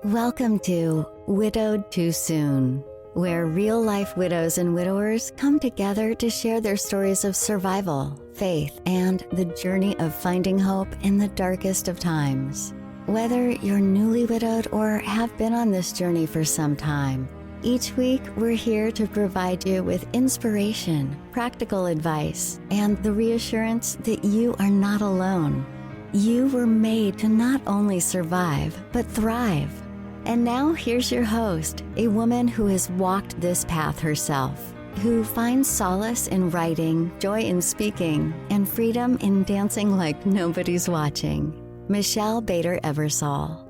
Welcome to Widowed Too Soon, where real-life widows and widowers come together to share their stories of survival, faith, and the journey of finding hope in the darkest of times. Whether you're newly widowed or have been on this journey for some time, each week we're here to provide you with inspiration, practical advice, and the reassurance that you are not alone. You were made to not only survive, but thrive. And now here's your host, a woman who has walked this path herself, who finds solace in writing, joy in speaking, and freedom in dancing like nobody's watching. Michelle Bader Ebersole.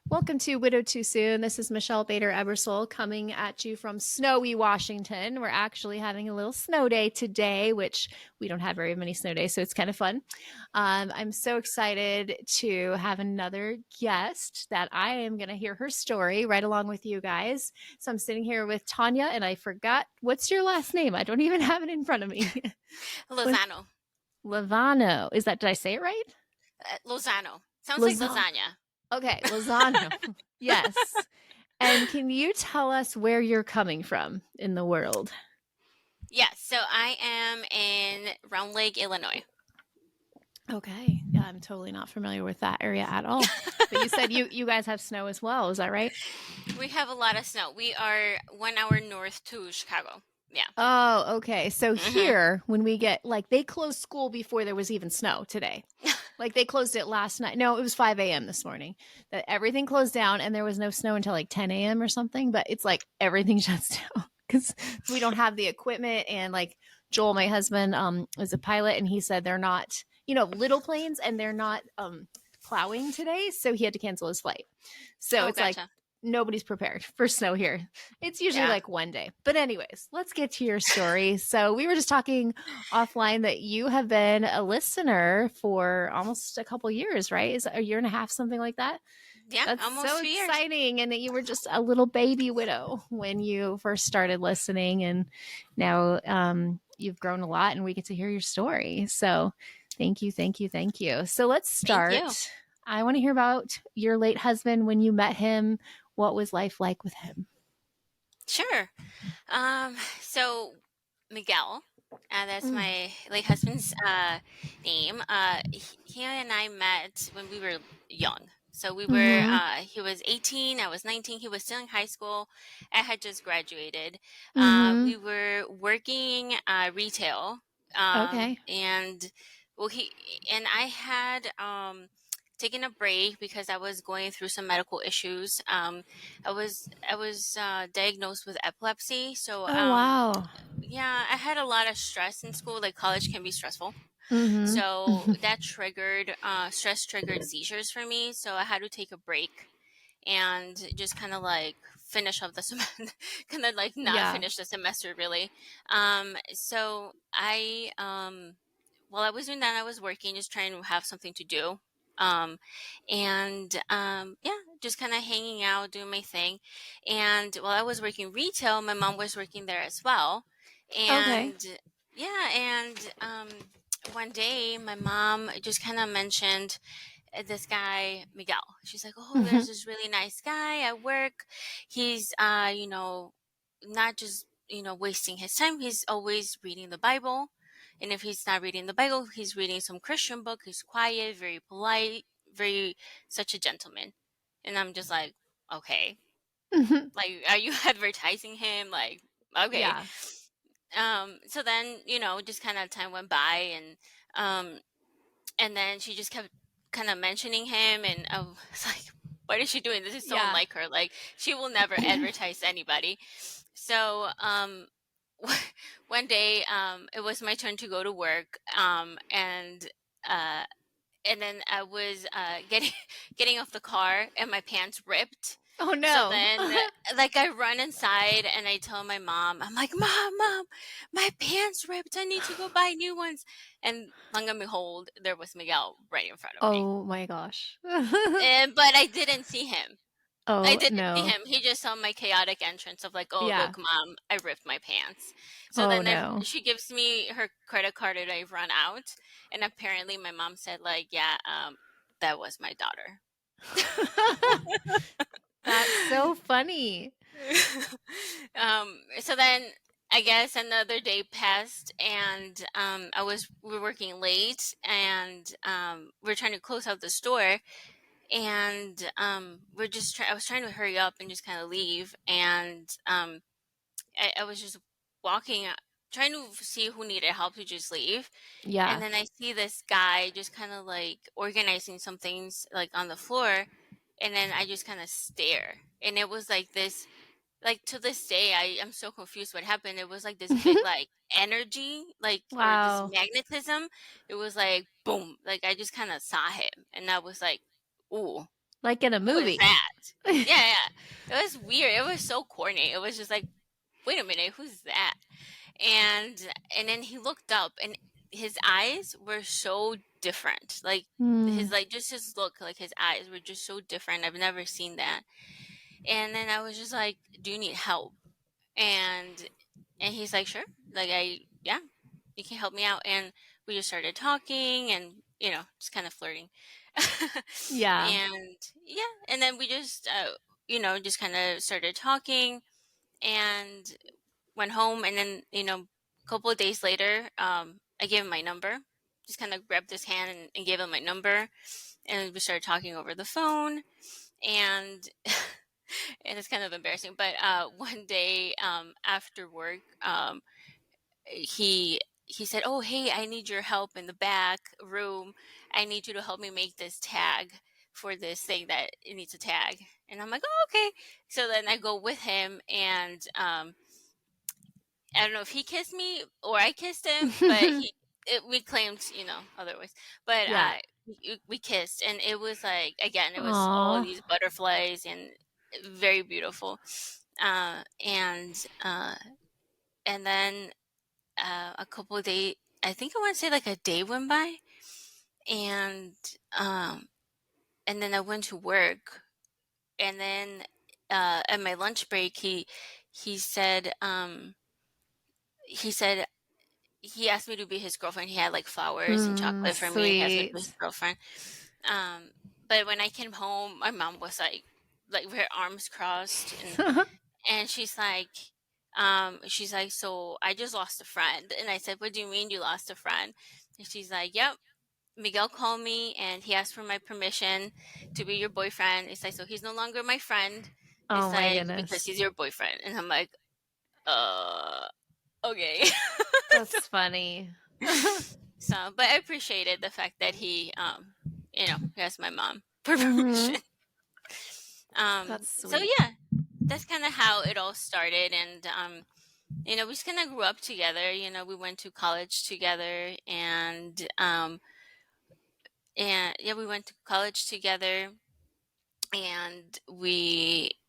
Welcome to Widowed Too Soon. This is Michelle Bader Ebersole coming at you from snowy Washington. We're actually having a little snow day today, which we don't have very many snow days, so it's kind of fun. I'm so excited to have another guest that I am going to hear her story right along with you guys. So I'm sitting here with Tania, and I forgot, what's your last name? I don't even have it in front of me. Lozano. Lozano. Did I say it right? Lozano. Sounds like lasagna. Okay, Lozano. Yes. And can you tell us where you're coming from in the world? Yes. So I am in Round Lake, Illinois. Okay. Yeah, I'm totally not familiar with that area at all. But you said you guys have snow as well. Is that right? We have a lot of snow. We are 1 hour north to Chicago. Yeah. Oh, okay. So here, when we get, they closed school before there was even snow today. They closed it last night. No, it was 5 a.m. this morning that everything closed down, and there was no snow until 10 a.m. or something. But it's everything shuts down because we don't have the equipment. And Joel, my husband, is a pilot, and he said they're not, little planes, and they're not plowing today. So he had to cancel his flight. So gotcha. Nobody's prepared for snow here. It's usually one day. But anyways, let's get to your story. So we were just talking offline that you have been a listener for almost a couple years, right? Is it a year and a half, something like that? Yeah, that's almost so 2 years. Exciting. And that you were just a little baby widow when you first started listening. And now you've grown a lot, and we get to hear your story. So thank you. So let's start. I want to hear about your late husband, when you met him. What was life like with him? Sure. So Miguel, that's my late husband's name. He and I met when we were young. So we were, he was 18, I was 19, he was still in high school. I had just graduated. We were working retail. Okay. And I had taken a break because I was going through some medical issues. I was diagnosed with epilepsy. So wow. Yeah, I had a lot of stress in school. College can be stressful. So that stress triggered seizures for me. So I had to take a break and just kind of finish off the semester, finish the semester really. So I, while I was doing that, I was working, just trying to have something to do. Just kind of hanging out, doing my thing. And while I was working retail, my mom was working there as well. And one day my mom just kind of mentioned this guy, Miguel. She's like, oh, there's this really nice guy at work. He's, not just, wasting his time. He's always reading the Bible. And if he's not reading the Bible, he's reading some Christian book. He's quiet, very polite, such a gentleman. And I'm just like, okay. Are you advertising him? Okay. Yeah. So then, just kind of time went by, and then she just kept kind of mentioning him, and I was like, what is she doing? This is so unlike her. She will never advertise anybody. So, one day, it was my turn to go to work, and then I was getting off the car, and my pants ripped. Oh no! So then, I run inside and I tell my mom, I'm like, Mom, my pants ripped. I need to go buy new ones. And long and behold, there was Miguel right in front of me. Oh my gosh! But I didn't see him. Oh, I didn't see him. He just saw my chaotic entrance of look, Mom, I ripped my pants. So she gives me her credit card and I run out. And apparently my mom said that was my daughter. That's so funny. So then I guess another day passed, and we were working late, and we're trying to close out the store, and I was trying to hurry up and just kind of leave, and I was just walking, trying to see who needed help to just leave. And Yeah. then I see this guy just kind of like organizing some things like on the floor. And then I just kind of stare. And it was like this, like to this day, I'm so confused what happened. It was like this big, like energy, like, or this Wow. magnetism. It was like, boom. Like I just kind of saw him. And I was like, ooh, Like in a who is movie. that? Yeah, yeah. It was weird. It was so corny. It was just like, wait a minute, who's that? And then he looked up, and his eyes were so different. Like Hmm. just his look, like his eyes were just so different. I've never seen that. And then I was just like, "Do you need help?" And he's like, "Sure." Like yeah, you can help me out. And we just started talking, and just kind of flirting. Yeah. And yeah, and then we just just kind of started talking, and went home. And then a couple of days later, I gave him my number, just kind of grabbed his hand and gave him my number, and we started talking over the phone. And and it's kind of embarrassing, but one day after work, he said, "Oh, hey, I need your help in the back room. I need you to help me make this tag for this thing that it needs a tag." And I'm like, "Oh, okay." So then I go with him, and I don't know if he kissed me or I kissed him, but we claimed, otherwise. But Yeah. we kissed, and it was like, again, it was all Aw. these butterflies and very beautiful. Uh, and uh, and then a couple of days, I think I want to say like a day went by, and um, and then I went to work, and then at my lunch break, he said he said he asked me to be his girlfriend. He had like flowers and chocolate for me. He asked me to be his Sweet. girlfriend. But when I came home, my mom was like with her arms crossed, and she's like, "So I just lost a friend." And I said, "What do you mean you lost a friend?" And she's like, "Yep. Miguel called me and he asked for my permission to be your boyfriend." It's like, "So he's no longer my friend." Oh It's my like, "Because goodness. he's your boyfriend." And I'm like, okay. That's funny. So, but I appreciated the fact that he asked my mom for Mm-hmm. permission. That's So sweet. yeah, that's kind of how it all started. And, we just kind of grew up together. We went to college together, and yeah, we went to college together, and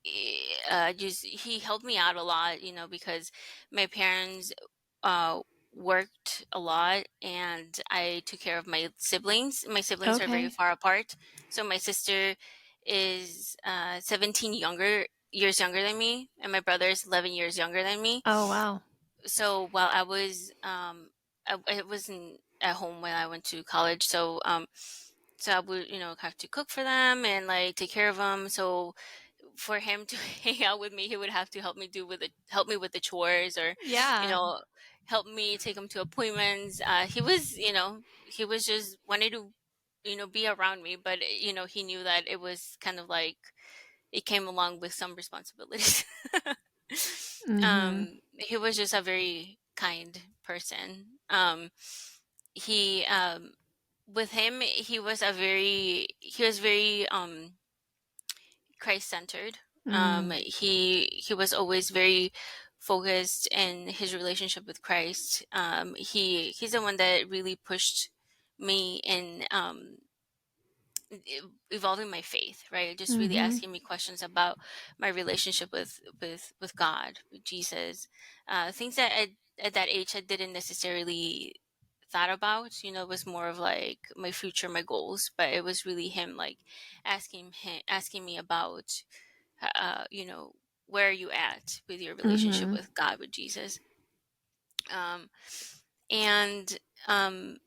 he helped me out a lot, because my parents uh worked a lot, and I took care of my siblings. My siblings are very Okay. far apart. So my sister is 17 years younger than me, and my brother is 11 years younger than me. Oh wow. So while I wasn't at home when I went to college, so I would, have to cook for them and like take care of them. So for him to hang out with me, he would have to help me with the chores, or, you Yeah. know, help me take him to appointments. He was just wanted to, be around me, but he knew that it was kind of like it came along with some responsibilities. Mm-hmm. He was just a very kind person. He With him, he was very Christ centered. Mm. He was always very focused in his relationship with Christ. He's the one that really pushed me in evolving my faith, right? Just really Mm-hmm. asking me questions about my relationship with God, with Jesus. Things that at that age I didn't necessarily thought about. It was more of like my future, my goals. But it was really him, like asking me about, you know, where are you at with your relationship with God, with Jesus. Um, and um,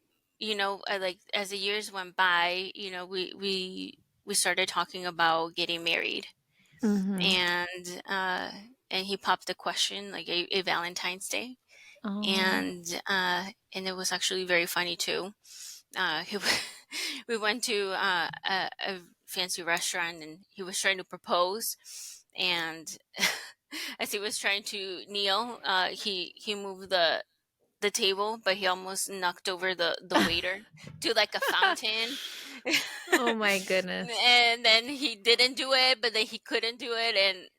like as the years went by, we started talking about getting married, Mm-hmm. and he popped the question like a Valentine's Day, Oh. and it was actually very funny too. He, we went to a fancy restaurant, and he was trying to propose, and as he was trying to kneel, he moved the table, but he almost knocked over the waiter to like a fountain. Oh my goodness. And then he didn't do it, but then he couldn't do it, and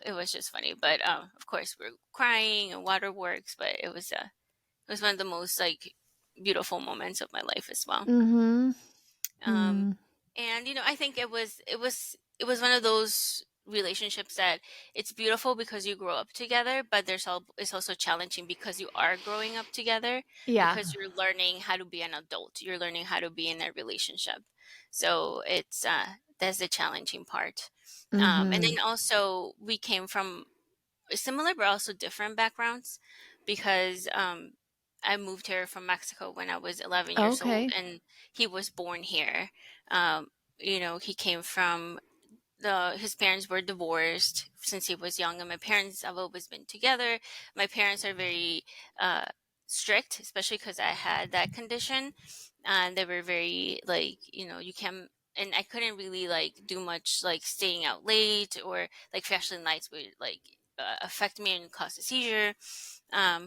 it was just funny. But of course, we're crying and waterworks, but it was one of the most like beautiful moments of my life as well. Mm-hmm. Um, and I think it was one of those relationships that it's beautiful because you grow up together, but it's also challenging because you are growing up together, Yeah. because you're learning how to be an adult, you're learning how to be in a relationship. So that's the challenging part. And Mm-hmm. then also we came from similar but also different backgrounds, because I moved here from Mexico when I was 11 years old, Okay. and he was born here. Um, he came from his parents were divorced since he was young, and my parents have always been together. My parents are very uh, strict, especially because I had that condition, and they were very like, you can't. And I couldn't really like do much like staying out late, or like flashing lights would like affect me and cause a seizure.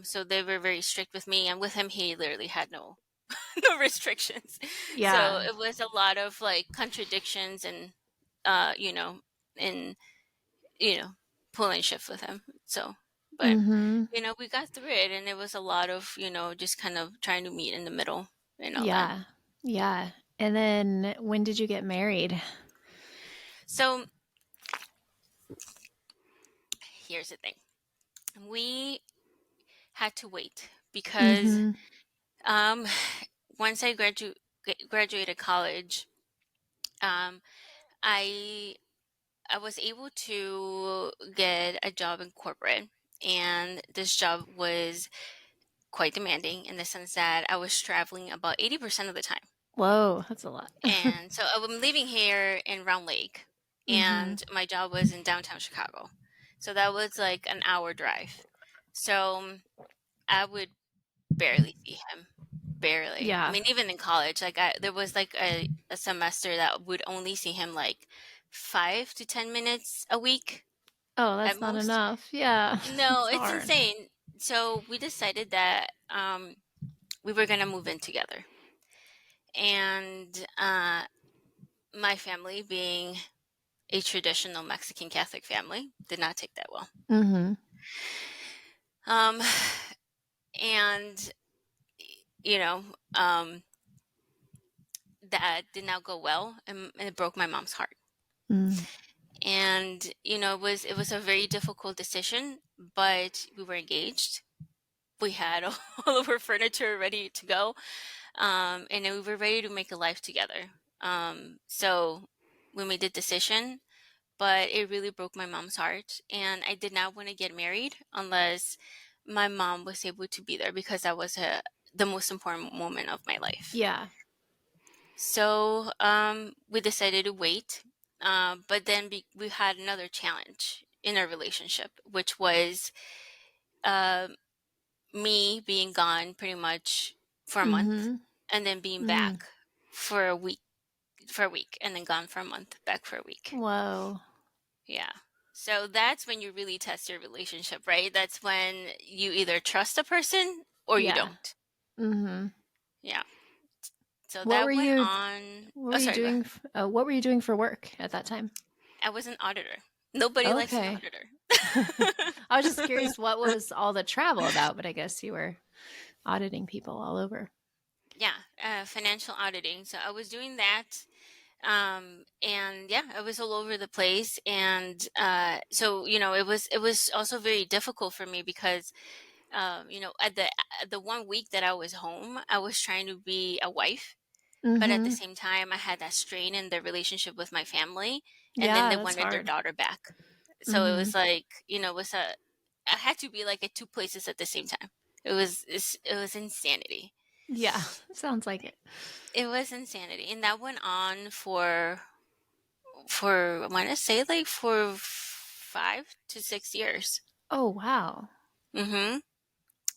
So they were very strict with me, and with him, he literally had no no restrictions. So Yeah. it was a lot of like contradictions, and you know, and you know, pulling shift with him. So, but Mm-hmm. we got through it, and it was a lot of just kind of trying to meet in the middle and all that. Yeah. Yeah. And then when did you get married? So here's the thing: we had to wait because Mm-hmm. um, once I graduated college, um, I I was able to get a job in corporate, and this job was quite demanding in the sense that I was traveling about 80% of the time. Whoa, that's a lot. And so I'm living here in Round Lake, Mm-hmm. and my job was in downtown Chicago. So that was like an hour drive. So I would barely see him. Barely. I Yeah. mean, even in college, like there was like a semester that would only see him like 5 to 10 minutes a week Oh, at that's not most. enough. Yeah. No, It's it's hard. insane. So we decided that we were gonna move in together, and my family, being a traditional Mexican Catholic family, did not take that well. Mm-hmm. Um, and you know, um, that did not go well, and it broke my mom's heart. Mm. And it was a very difficult decision, but we were engaged. We had all of our furniture ready to go, and then we were ready to make a life together. So we made the decision, but it really broke my mom's heart, and I did not want to get married unless my mom was able to be there, because that was the most important moment of my life. Yeah. So we decided to wait, but then we had another challenge in our relationship, which was uh, me being gone pretty much for a month, Mm-hmm. and then being Mm. back for a week, and then gone for a month, back for a week. Whoa. Yeah. So that's when you really test your relationship, right? That's when you either trust a person or you Yeah. don't. Mm-hmm. Yeah. So What were that went you on. what Oh, were you sorry, go ahead. doing what were you doing for work at that time? I was an auditor. Nobody likes an Okay. auditor. I was just curious what was all the travel about, but I guess you were auditing people all over. Yeah, financial auditing. So I was doing that. And yeah, I was all over the place. And so, it was also very difficult for me because, at the 1 week that I was home, I was trying to be a wife. But at the Mm-hmm. same time, I had that strain in the relationship with my family, and then Yeah, they that's wanted their hard. daughter back. So it Mm-hmm. was like, I had to be like at two places at the same time. It was insanity. Yeah, sounds like it. It was insanity. And that went on for I want to say like for 5 to 6 years. Oh, wow. Mm-hmm.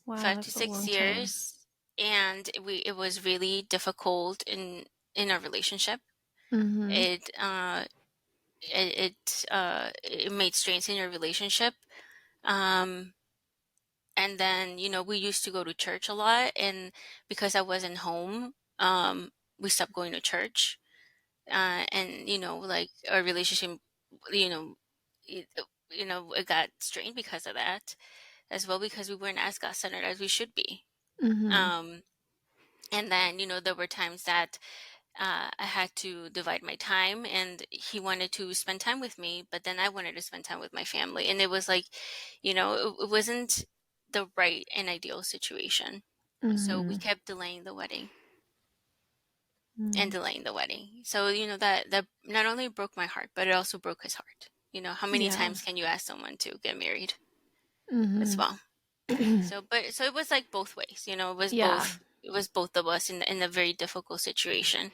Wow, Five to that's a six long time. years. And it was really difficult in our relationship. Mhm. It it made strains in your relationship. Um and then, we used to go to church a lot, and because I wasn't home, we stopped going to church. And like our relationship, you know it, it got strained because of that as well, because we weren't as God-centered as we should be. Mhm. um and then, there were times that I had to divide my time, and he wanted to spend time with me, but then I wanted to spend time with my family, and it was like, it wasn't the right and ideal situation. So we Mhm. kept delaying the wedding and Mhm. delaying the wedding. So, that not only broke my heart, but it also broke his heart. How many Yeah. times can you ask someone to get married as Mhm. well? So it was like both ways. Yeah. It was both of us in a very difficult situation.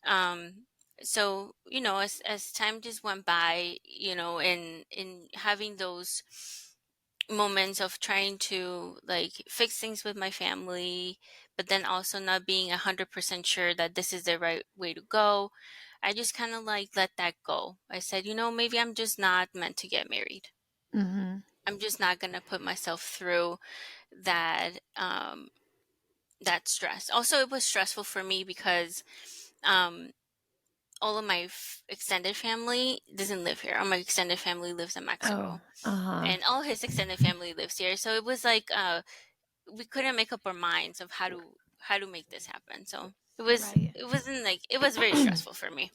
Um, so, as time just went by, in having those moments of trying to like fix things with my family, but then also not being 100% sure that this is the right way to go, I just kind of like let that go. I said, maybe I'm just not meant to get married. Mhm. I'm just not gonna put myself through that that stress. Also, it was stressful for me because um all of my extended family doesn't live here. All my extended family lives in Oh. Mexico, Uh-huh. and all his extended family lives here. So it was like we couldn't make up our minds of how to make this happen. So Right. it wasn't like it was very stressful for me.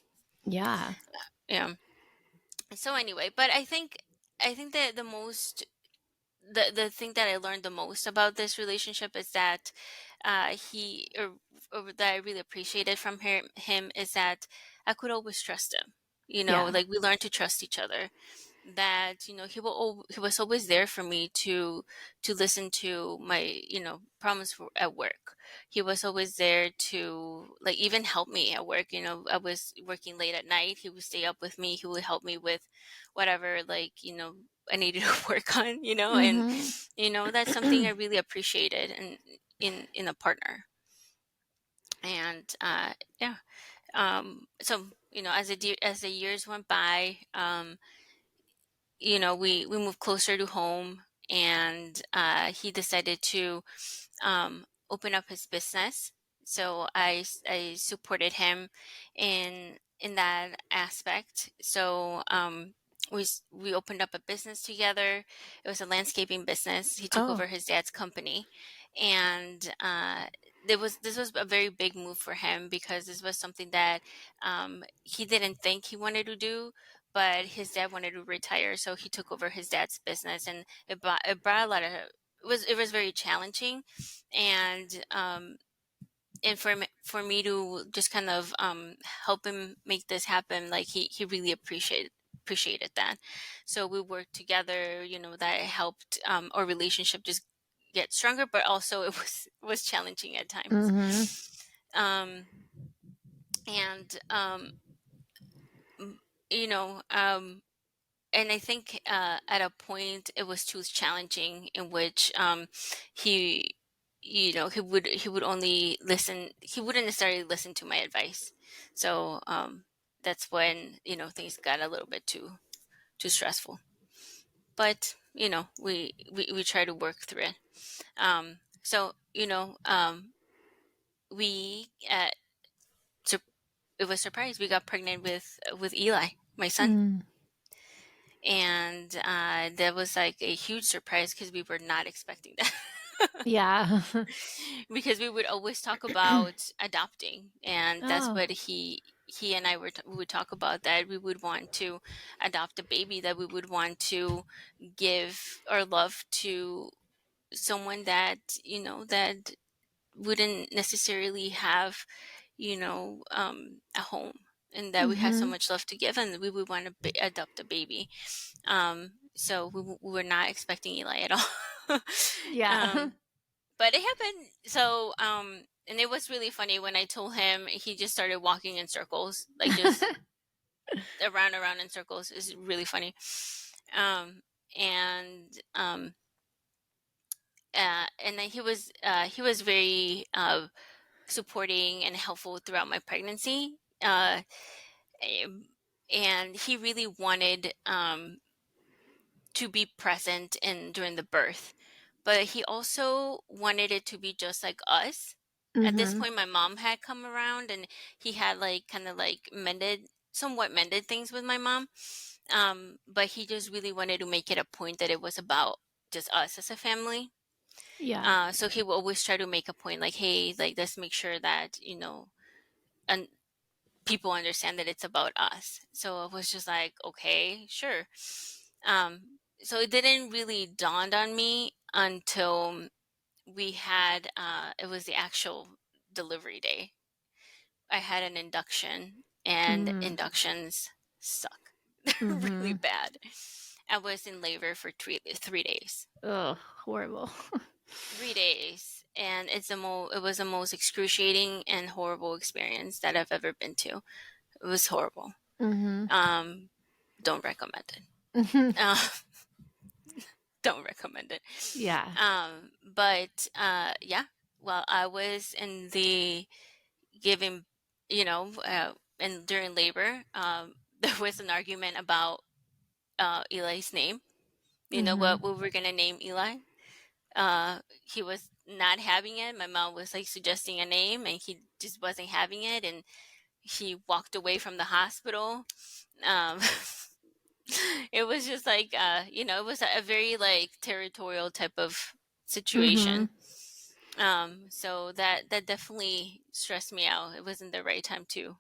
Yeah. Yeah. So anyway, but I think that the thing that I learned the most about this relationship is that he or that I really appreciated from him is that I could always trust him. Yeah. Like we learned to trust each other. That he was always there for me to listen to my problems at work. He was always there to like even help me at work. I was working late at night. He would stay up with me. He would help me with whatever like I needed to work on. And Mhm. that's something I really appreciated in a partner. And yeah. So as the years went by, we moved closer to home, and he decided to open up his business. So I supported him in that aspect. So we opened up a business together. It was a landscaping business. He took Oh. over his dad's company, and this was a very big move for him, because this was something that he didn't think he wanted to do, but his dad wanted to retire, so he took over his dad's business, and it brought a lot of it was very challenging, and for me to just kind of help him make this happen, like he really appreciated that. So we worked together. That helped our relationship just get stronger, but also it was challenging at times. Mhm. um and m- you know and I think at a point it was too challenging, in which he he would only listen. He wouldn't necessarily listen to my advice. So that's when things got a little bit too stressful. But we try to work through it. So we sur- it was surprised we got pregnant with Eli, my son. Mm. And that was like a huge surprise, because we were not expecting that. Yeah. Because we would always talk about adopting, and that's Oh. what he and I we would talk about, that we would want to adopt a baby, that we would want to give our love to someone that that wouldn't necessarily have a home, and that we had so Mhm. much love to give, and we would want to adopt a baby. So we were not expecting Eli at all. Yeah. um, but it happened. So And it was really funny when I told him, he just started walking in circles, like just around in circles. It's really funny. Um, and and then he was very supporting and helpful throughout my pregnancy. Um, and he really wanted to be present in during the birth, but he also wanted it to be just like us. At this Mm-hmm. point, my mom had come around, and he had like kind of like somewhat mended things with my mom. But he just really wanted to make it a point that it was about just us as a family. Yeah. So he will always try to make a point like, hey, like let's make sure that, and people understand that it's about us. So I was just like, okay, sure. So it didn't really dawn on me until we had it was the actual delivery day. I had an induction, and Mm. inductions suck. They're really Mm-hmm. bad. I was in labor for 3 days. Ugh, horrible. 3 days, and it was the most excruciating and horrible experience that I've ever been to. It was horrible. Mm-hmm. Um, don't recommend it. Mm-hmm. Uh, don't recommend it. Yeah. But yeah. Well, I was in the giving, and during labor, there was an argument about Eli's name. You know Mm-hmm. what we were gonna name Eli? He was not having it. My mom was like suggesting a name, and he just wasn't having it, and he walked away from the hospital. Um, it was just like, it was a very like territorial type of Mm-hmm. situation. So that definitely stressed me out. It wasn't the right time to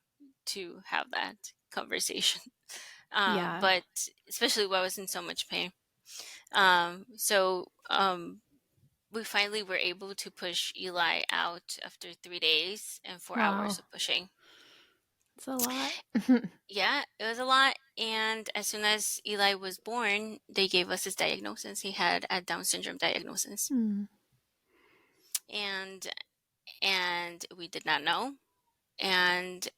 have that conversation. Yeah. But especially when I was in so much pain. So we finally were able to push Eli out after 3 days and 4 hours Wow. of pushing. It's a lot. Yeah, it was a lot. And as soon as Eli was born, they gave us his diagnosis. He had a Down syndrome diagnosis, Mm. and we did not know. And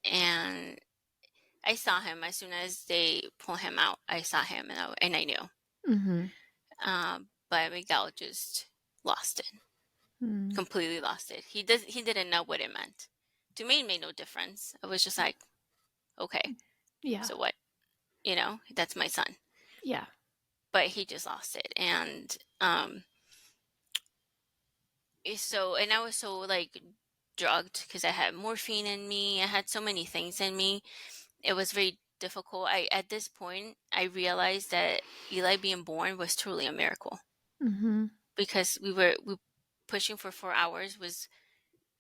I saw him as soon as they pulled him out. I saw him, and I knew. Mm-hmm. But Miguel just lost it, Mm. completely lost it. He didn't know what it meant. To me, it made no difference. I was just like, okay, Yeah. so what? That's my son. Yeah. But he just lost it, and and I was so like drugged because I had morphine in me. I had so many things in me. It was very difficult. At this point I realized that Eli being born was truly a miracle, Mm-hmm. because we pushing for 4 hours was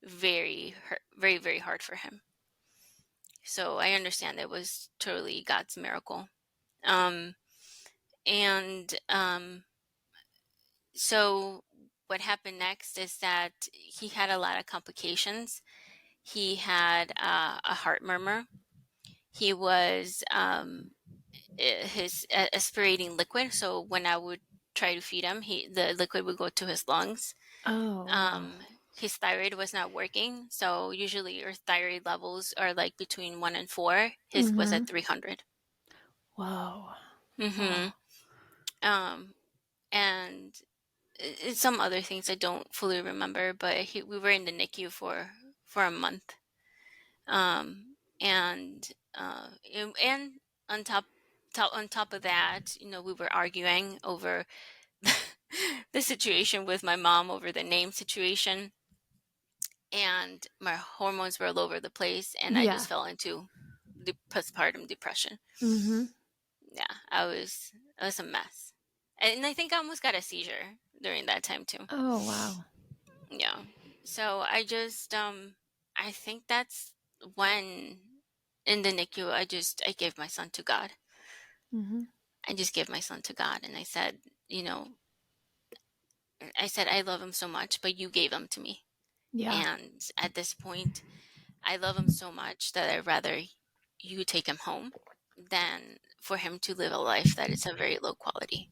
very very very hard for him. So I understand it was totally God's miracle. Um, and So what happened next is that he had a lot of complications. He had a heart murmur. He was his aspirating liquid. So when I would try to feed him, the liquid would go to his lungs. Oh, wow. His thyroid was not working. So usually your thyroid levels are like between 1 and 4. His was Mm-hmm. at 300. Whoa. Mm-hmm. Wow. Um, and some other things I don't fully remember, but we were in the NICU for a month. And and on top of that, we were arguing over the situation with my mom over the name situation, and my hormones were all over the place, and I Yeah. just fell into the postpartum depression. Mm-hmm. Yeah, I was a mess, and I think I almost got a seizure during that time too. Oh, wow. Yeah. So I think that's when in the NICU I gave my son to God. Mm-hmm. I just gave my son to God, and you know, I said I love him so much, but you gave him to me. Yeah. And at this point, I love him so much that I'd rather you take him home than for him to live a life that is a very low quality,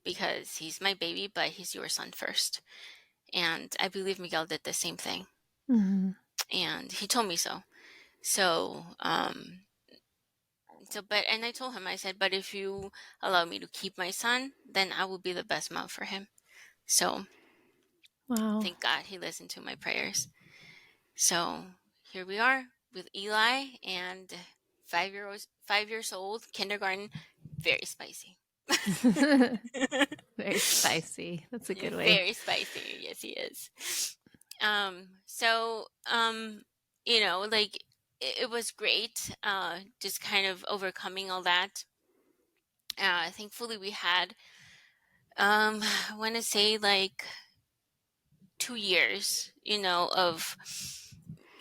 because he's my baby, but he's your son first. And I believe Miguel did the same thing. Mm-hmm. And he told me so. So, and I told him, I said, but if you allow me to keep my son, then I will be the best mom for him. So Wow. thank God he listened to my prayers. So here we are with Eli and 5 years old, kindergarten, very spicy. Very spicy. That's a good way. Very spicy. Yes, he is. So, like it was great. Just kind of overcoming all that. Thankfully we had, I want to say like 2 years, of,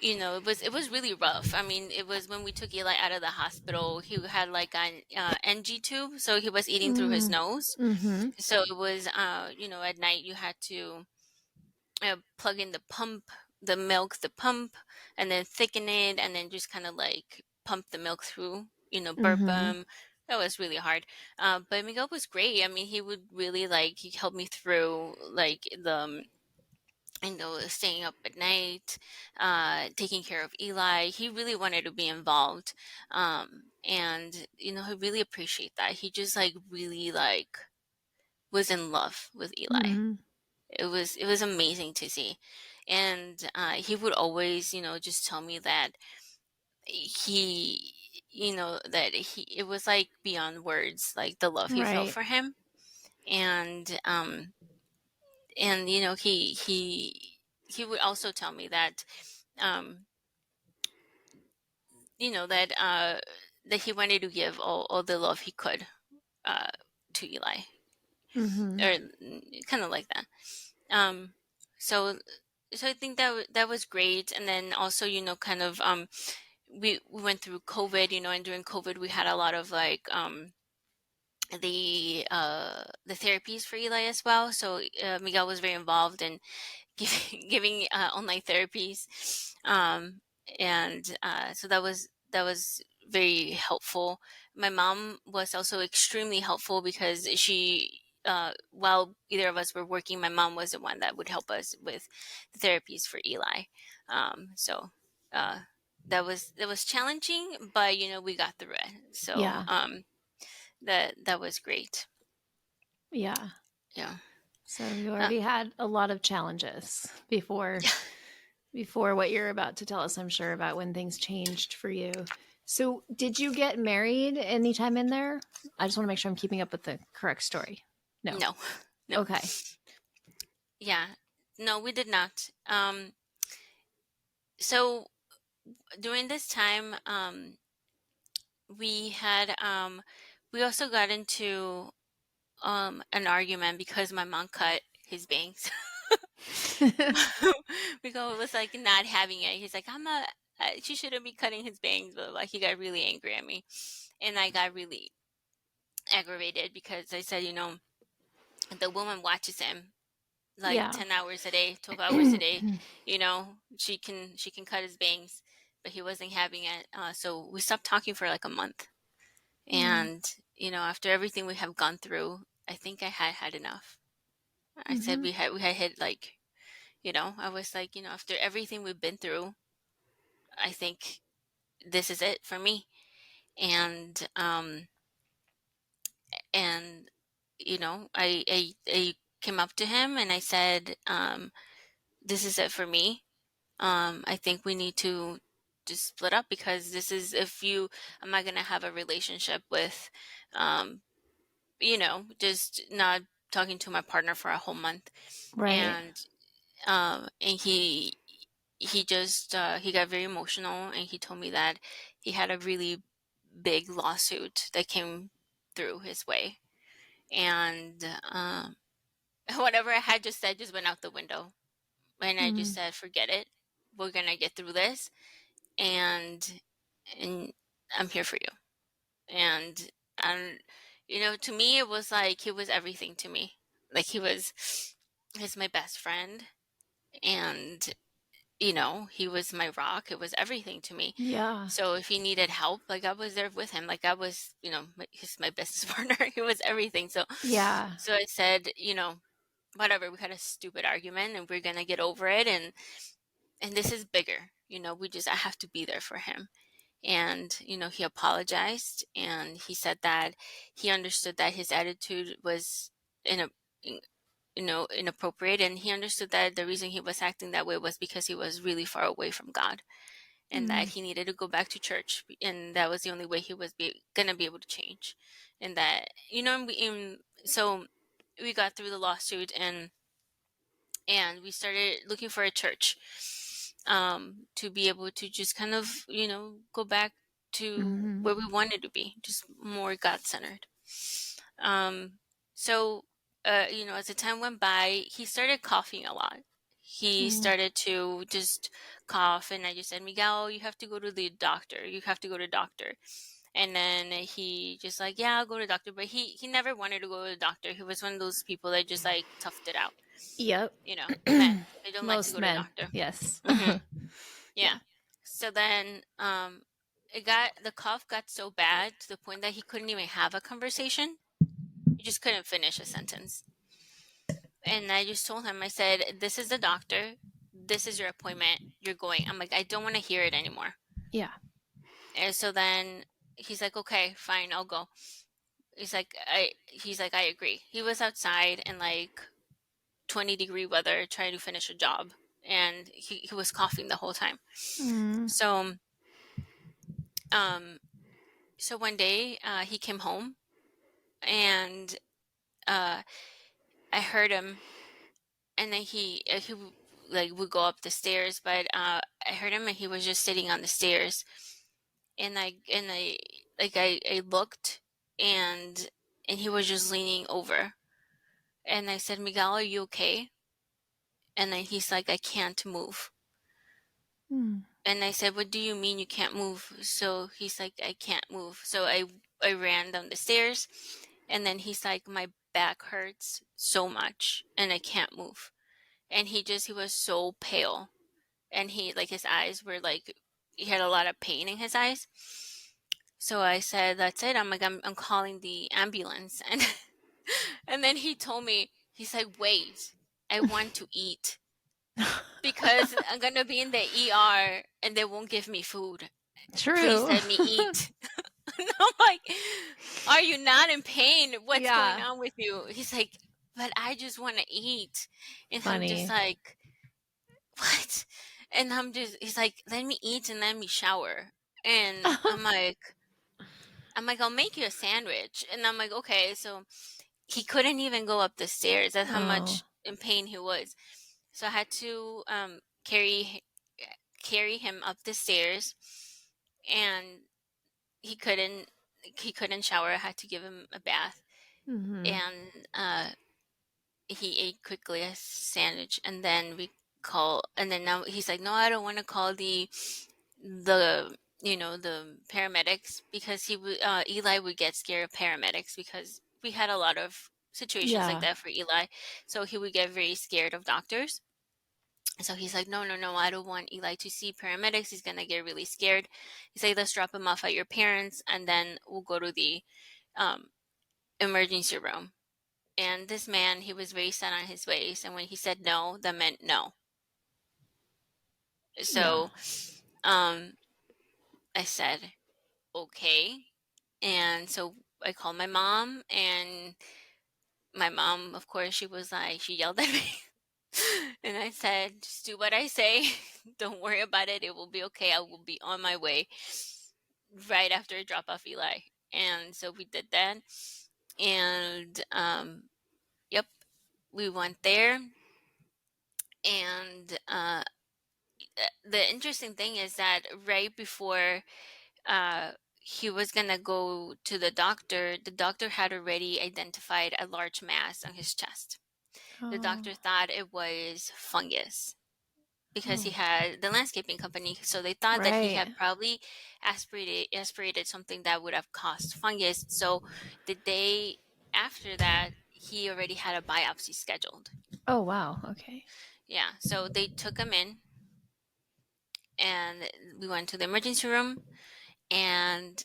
it was really rough. I mean, it was when we took Eli out of the hospital, he had like an NG tube, so he was eating through his nose. Mm-hmm. So it was, at night you had to plug in the pump, and then thicken it, and then just kind of like pump the milk through, burp Mm-hmm. them. That was really hard. But Miguel was great. I mean, he would really he helped me through like staying up at night, taking care of Eli. He really wanted to be involved. And, I really appreciate that. He just really was in love with Eli. Mm-hmm. It was amazing to see. And he would always, just tell me that he, it was like beyond words, like the love he felt Right. for him. And he would also tell me that, um, that that he wanted to give all the love he could, uh, to Eli, Mm-hmm. or kind of like that. Um, so I think that was great. And then also, kind of, we went through COVID, and during COVID we had a lot of the therapies for Eli as well. So Miguel was very involved in giving online therapies, um, and so that was very helpful. My mom was also extremely helpful because she, while either of us were working, my mom was the one that would help us with the therapies for Eli. So uh, that was challenging, but we got through it. So Yeah. that was great. Yeah. Yeah. So you Uh, already had a lot of challenges before what you're about to tell us, I'm sure, about when things changed for you. So did you get married anytime in there? I just want to make sure I'm keeping up with the correct story. No. no, no. Okay. Yeah. No, we did not. So during this time, we had, we also got into an argument because my mom cut his bangs. Because it was like not having it. He's like, she shouldn't be cutting his bangs, but like he got really angry at me, and I got really aggravated because I said, the woman watches him like Yeah. 10 hours a day, 12 hours a day. She can cut his bangs, but he wasn't having it. So we stopped talking for like a month. Mm. And, after everything we have gone through, I think I had enough. I said Mm-hmm. we had hit like, I was like, after everything we've been through, I think this is it for me. And, and, I came up to him and I said, this is it for me. I think we need to just split up, because this is, I'm not going to have a relationship with, um, just not talking to my partner for a whole month. Right. And he just, he got very emotional, and he told me that he had a really big lawsuit that came through his way. And, whatever I had just said just went out the window. And I just Mm. said, forget it. We're going to get through this. And I'm here for you. And to me, it was like he was everything to me. Like he's my best friend, and he was my rock. It was everything to me. Yeah. So if he needed help, like I was there with him. Like I was, he's my business partner. He was everything. So Yeah. I said, whatever, we had a stupid argument and we're gonna get over it, and this is bigger, I have to be there for him. And he apologized, and he said that he understood that his attitude was in a inappropriate, and he understood that the reason he was acting that way was because he was really far away from God, and that Mm. he needed to go back to church, and that was the only way he was gonna be able to change. And that, so we got through the lawsuit, and we started looking for a church, to be able to just kind of go back to Mhm. where we wanted to be, just more God-centered. um so as the time went by, he started coughing a lot. He Mm. started to just cough, and I just said, Miguel, you have to go to the doctor, you have to go to the doctor. And then he just like, yeah, I'll go to the doctor. But he never wanted to go to the doctor. He was one of those people that just like toughed it out. Yep. Men, they don't like to Most go to the men. doctor. Yes. Hmm. Yeah. Yeah. So then the cough got so bad to the point that he couldn't even have a conversation. He just couldn't finish a sentence. And I just told him, I said, this is the doctor. This is your appointment. You're going. I'm like, I don't want to hear it anymore. Yeah. And so then he's like, okay, fine, I'll go. He's like, I agree. He was outside in like 20-degree weather trying to finish a job, and he was coughing the whole time. Mm. So um so one day he came home, and uh I heard him, and then he like would go up the stairs, but I heard him, and he was just sitting on the stairs. And I looked, and he was just leaning over. And I said, Miguel, are you okay? And then he's like, I can't move. Mm. And I said, what do you mean you can't move? So he's like, I can't move. So I ran down the stairs, and then he's like, my back hurts so much and I can't move. And he was so pale, and his eyes were like, he had a lot of pain in his eyes. So I said, that's it. I'm like, I'm calling the ambulance. And and then he told me, he's like, wait, I want to eat, because I'm gonna be in the ER and they won't give me food. Please True. let me eat. And I'm like, are you not in pain? What's going Yeah. on with you? He's like, but I just want to eat. And I'm just Funny. like, what? And he's like, let me eat and let me shower. And I'm like, I'll make you a sandwich. And I'm like, okay. So he couldn't even go up the stairs. That's how Oh. much in pain he was. So I had to carry him up the stairs, and he couldn't shower. I had to give him a bath, Mhm. and he ate quickly a sandwich, and then and then now he's like, no, I don't want to call the the paramedics, because Eli would get scared of paramedics, because we had a lot of situations like Yeah. that for Eli. So he would get very scared of doctors. So he's like, no, no, no, I don't want Eli to see paramedics. He's gonna get really scared. He's like, let's drop him off at your parents, and then we'll go to the um, emergency room. And this man, he was very set on his ways, and when he said no, that meant no. Yeah. So I said, okay. And so I called my mom, and my mom, of course, she yelled at me. And I said, just do what I say. Don't worry about it. It will be okay. I will be on my way right after I drop off Eli. And so we did that. And yep, we went there. And the interesting thing is that right before he was going to go to the doctor had already identified a large mass on his chest. The Oh. doctor thought it was fungus, because he Oh. had the landscaping company. So they thought that he Right. had probably aspirated something that would have caused fungus. So the day after that, he already had a biopsy scheduled. Oh wow. Okay. Yeah. So they took him in, and we went to the emergency room, and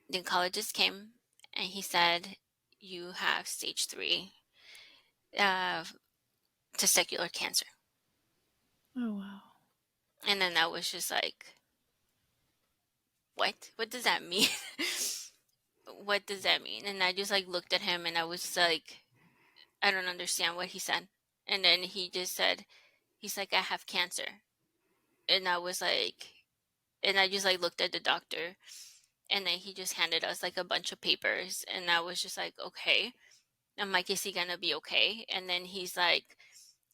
the oncologist came, and he said, you have stage 3. testicular cancer. Oh, wow. And then I was just like, what does that mean? What does that mean? And I just like looked at him and I was like, I don't understand what he said. And then he just said, he's like, I have cancer. And I was like, and I just like looked at the doctor, and then he just handed us like a bunch of papers, and I was just like, okay. I'm like, is he gonna be okay? And then he's like,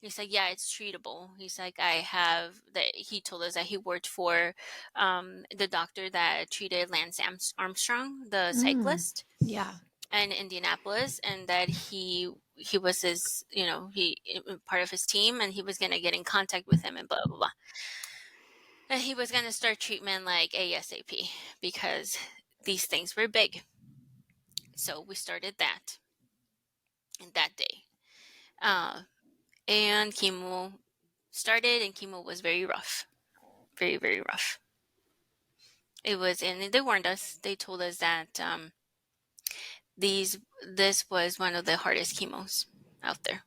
yeah, it's treatable. He's like, I have that. He told us that he worked for the doctor that treated Lance Armstrong, the cyclist, Yeah. in Indianapolis, and that he was his, he part of his team, and he was gonna get in contact with him and blah blah blah. And he was gonna start treatment like ASAP because these things were big. So we started that day. And chemo started, and chemo was very rough. Very, very rough. It was, and they warned us. They told us that this was one of the hardest chemos out there.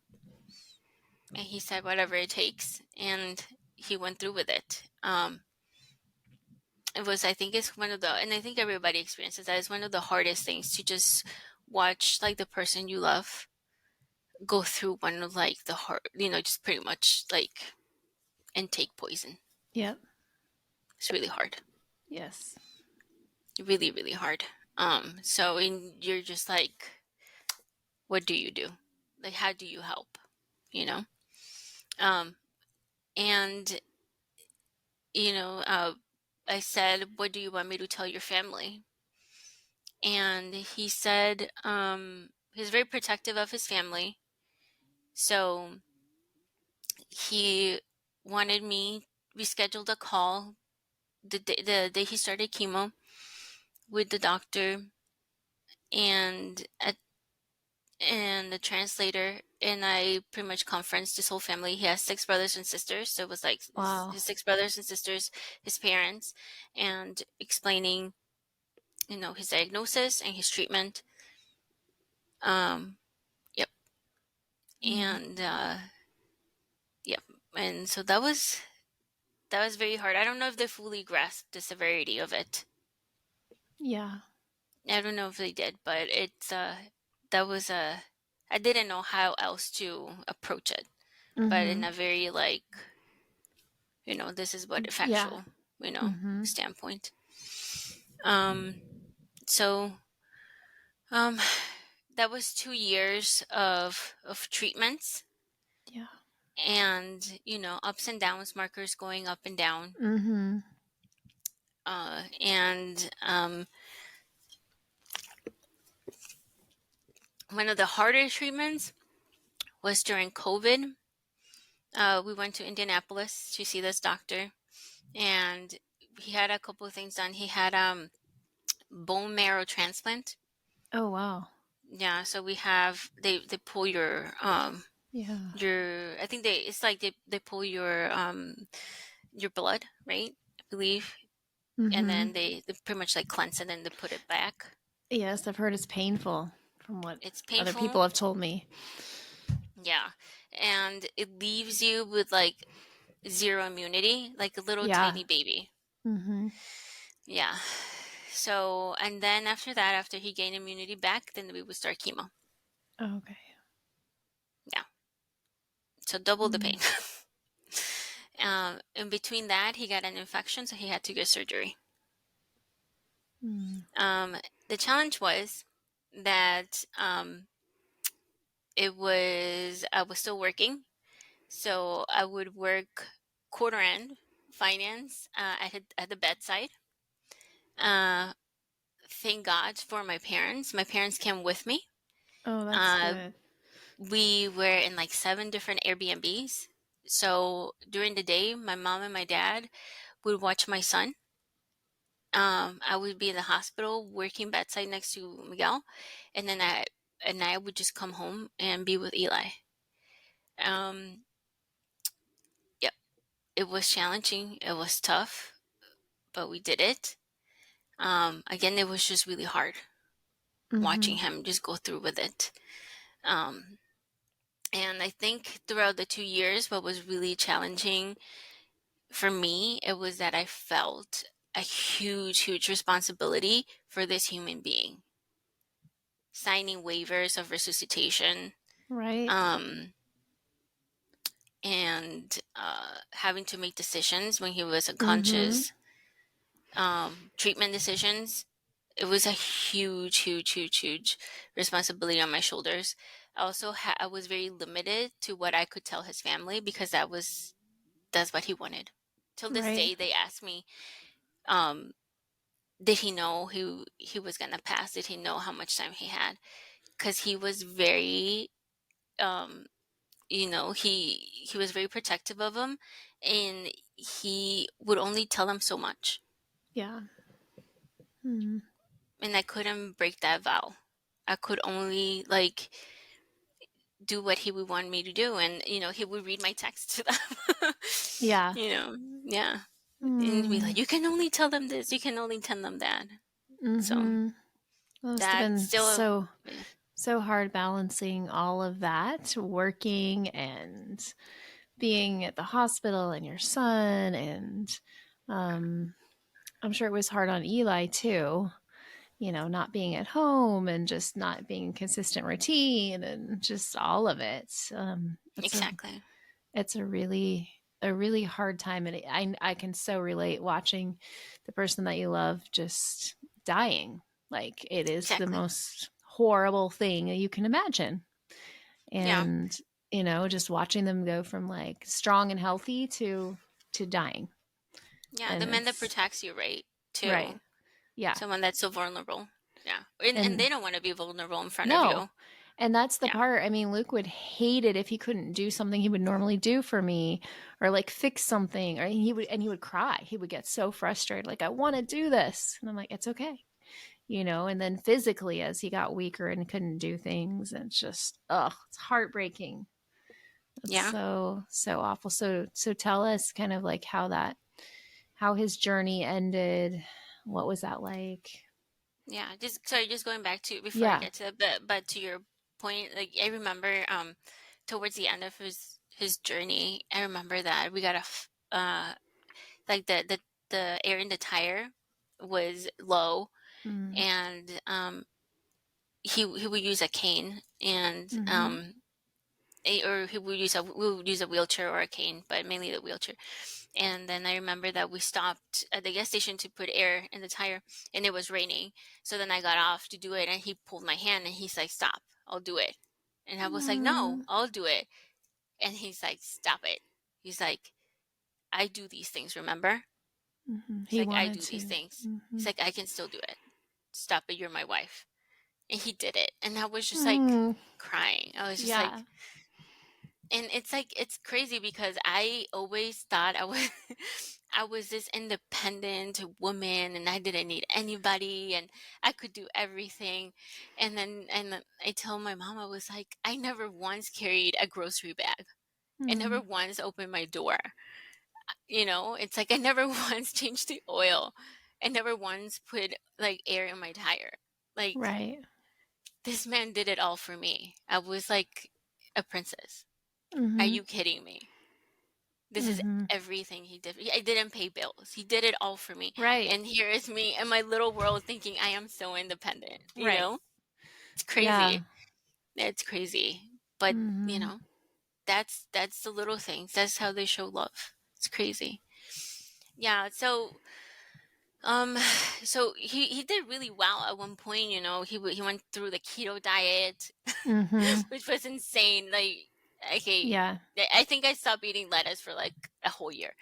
And he said, whatever it takes. And he went through with it. It was, I think it's one of the, and I think everybody experiences that, it's one of the hardest things to just watch like the person you love go through one of like the hard, just pretty much like, and take poison. Yep. It's really hard. Yes. Really, really hard. So you're just like, what do you do? Like, how do you help? And I said, what do you want me to tell your family? And he said, he's very protective of his family. So he wanted me, we scheduled a call the day he started chemo with the doctor and the translator, and I pretty much conferenced his whole family. He has 6 brothers and sisters, so it was like Wow. his 6 brothers and sisters, his parents, and explaining, his diagnosis and his treatment. Yep. And yep. And so that was very hard. I don't know if they fully grasped the severity of it. Yeah. I don't know if they did, but it's that was I didn't know how else to approach it, but in a very like, this is what factual, standpoint. So that was 2 years of treatments. Yeah. And ups and downs, markers going up and down. And one of the harder treatments was during COVID. We went to Indianapolis to see this doctor, and he had a couple of things done. He had bone marrow transplant. Oh, wow. Yeah, so we have they pull your Yeah. I think it's like they pull your blood, right? I believe. And then they pretty much like cleanse it and they put it back. Yes, I've heard it's painful from what It's painful. other people have told me. Yeah. And it leaves you with like 0 immunity, like a little tiny baby. Yeah. So, and then after that, after he gained immunity back, then we would start chemo. Okay. Yeah. So double the pain. In between that, he got an infection, so he had to get surgery. The challenge was that I was still working, so I would work quarter end finance at the bedside. Thank God for my parents. My parents came with me. Oh, that's good. We were in like 7 different Airbnbs. So during the day, my mom and my dad would watch my son. I would be in the hospital working bedside next to Miguel, and then I would just come home and be with Eli. Yep, it was challenging. It was tough, but we did it. Again, it was just really hard watching him just go through with it. And I think throughout the 2 years, what was really challenging for me, it was that I felt a huge responsibility for this human being. Signing waivers of resuscitation, Right. um, and having to make decisions when he was Mm-hmm. unconscious, treatment decisions. It was a huge responsibility on my shoulders. I also I was very limited to what I could tell his family because that's what he wanted. Till this Right. day, they ask me, um, did he know he was gonna pass? Did he know how much time he had? Because he was very, um, he was very protective of him, and he would only tell them so much, Yeah. Mm. and I couldn't break that vow. I could only like do what he would want me to do, and he would read my text to them. Yeah. Yeah, and be Mm. like, you can only tell them this, you can only tell them that. So Mm-hmm. Well, it must have that been still, so hard balancing all of that, working and being at the hospital and your son, and um, I'm sure it was hard on Eli too. Not being at home and just not being in consistent routine and just all of it. exactly. It's a really hard time, and I can so relate watching the person that you love just dying. Like it is the Exactly. most horrible thing that you can imagine, Yeah. and just watching them go from like strong and healthy to dying, Yeah. and The man that it's protects you, right? right, Too. yeah, Someone that's so vulnerable. Yeah. And and they don't want to be vulnerable in front of no. you. And that's the Yeah. part. I mean, Luke would hate it if he couldn't do something he would normally do for me or like fix something, or he would cry. He would get so frustrated like I want to do this. And I'm like it's okay. And then physically as he got weaker and couldn't do things, it's just it's heartbreaking. It's Yeah. so awful. So tell us kind of like how his journey ended. What was that like? Yeah. Just going back to, before I Yeah. get to that, but to your point, like I remember, towards the end of his journey, I remember that we got like the air in the tire was low, Mm. and he would use a cane, and Mm-hmm. or we would use a wheelchair or a cane, but mainly the wheelchair. And then I remember that we stopped at the gas station to put air in the tire, and it was raining. So then I got off to do it, and he pulled my hand, and he's like, "Stop, I'll do it." And I was like, "No, Mm. I'll do it." And he's like, "Stop it." He's like, "I do these things, remember?" Mm-hmm. He's He like, "I wanted do these to. things." Mm-hmm. He's like, "I can still do it. Stop it, you're my wife." And he did it. And I was just like Mm. crying. I was just Yeah. like, and it's like, it's crazy because I always thought I was I was this independent woman, and I didn't need anybody, and I could do everything. And then I told my mom, I was like, I never once carried a grocery bag. I never Mm. once opened my door. It's like I never once changed the oil. I never once put like air in my tire. Like, Right. this man did it all for me. I was like a princess. Are Mm-hmm. you kidding me? This is Mm-hmm. everything he did. I didn't pay bills. He did it all for me. Right. And here is me in my little world thinking I am so independent. Right. It's Yeah. crazy. It's crazy. But, you Mm-hmm. know, that's the little things. That's how they show love. It's crazy. Yeah, um so he did really well at one point. He went through the keto diet, Mm-hmm. which was insane. Like, okay, Yeah. I think I stopped eating lettuce for like a whole year,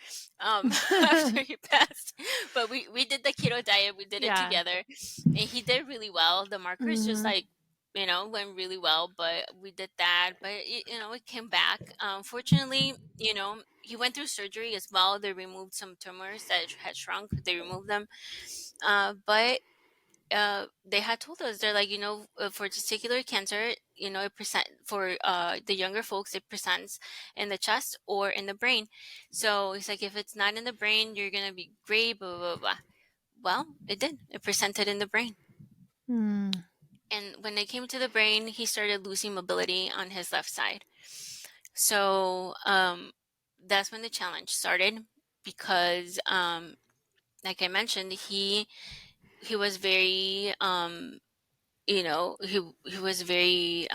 after he passed. But we did the keto diet. We did it Yeah. together, and he did really well. The markers just Mm-hmm. like, went really well. But we did that. But it came back. Fortunately, he went through surgery as well. They removed some tumors that had shrunk. They removed them. But they had told us, they're like, for testicular cancer, it present for the younger folks, it presents in the chest or in the brain. So it's like, if it's not in the brain, you're gonna be great, blah blah blah. Well, it did. It presented in the brain. Mm. And when it came to the brain, he started losing mobility on his left side. So that's when the challenge started, because like I mentioned, he was very he was very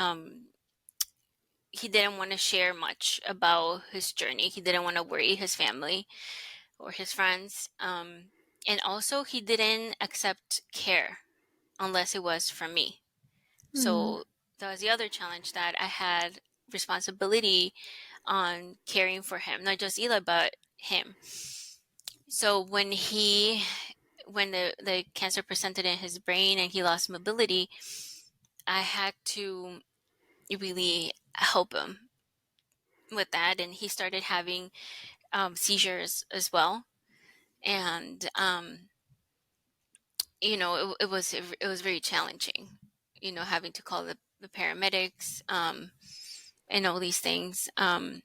he didn't want to share much about his journey. He didn't want to worry his family or his friends. And also, he didn't accept care unless it was from me. Mm. So that was the other challenge, that I had responsibility on caring for him, not just Eli, but him. So when the cancer presented in his brain and he lost mobility, I had to really help him with that. And he started having seizures as well. And it was very challenging, having to call the paramedics, and all these things. And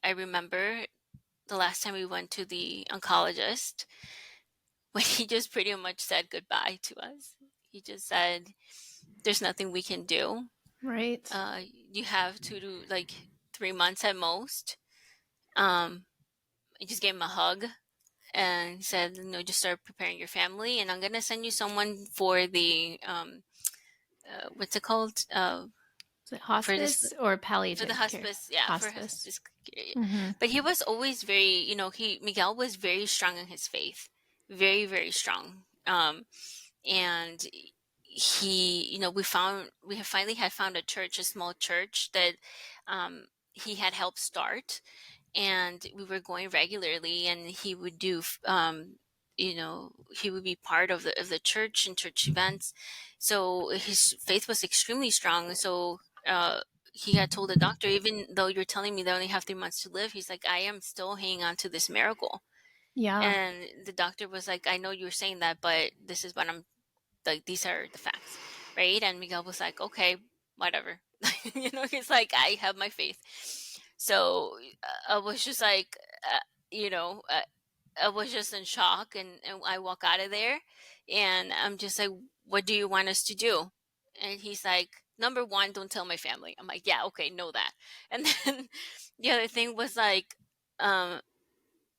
I remember the last time we went to the oncologist, when he just pretty much said goodbye to us. He just said, "There's nothing we can do. Right. You have to do like 3 months at most." I just gave him a hug and said, just start preparing your family, and I'm gonna send you someone for the what's it called? Is it For this hospice or for the palliative care? hospice, yeah, for Hospice. hospice. Mm-hmm. But he was always very, Miguel was very strong in his faith, very, very strong. And we have finally had found a church, a small church that he had helped start, and we were going regularly, and he would do he would be part of the church and church events. So his faith was extremely strong. So he had told the doctor, even though you're telling me that I only have 3 months to live, he's like, I am still hanging on to this miracle. Yeah. And the doctor was like, I know you're saying that, but this is what I'm like, these are the facts, right? And Miguel was like, okay, whatever. He's like, I have my faith. So I was just like, you know, uh, I was just in shock, and I walk out of there, and I'm just like, what do you want us to do? And he's like, number one, don't tell my family. I'm like, yeah, okay, know that. And then the other thing was like, um,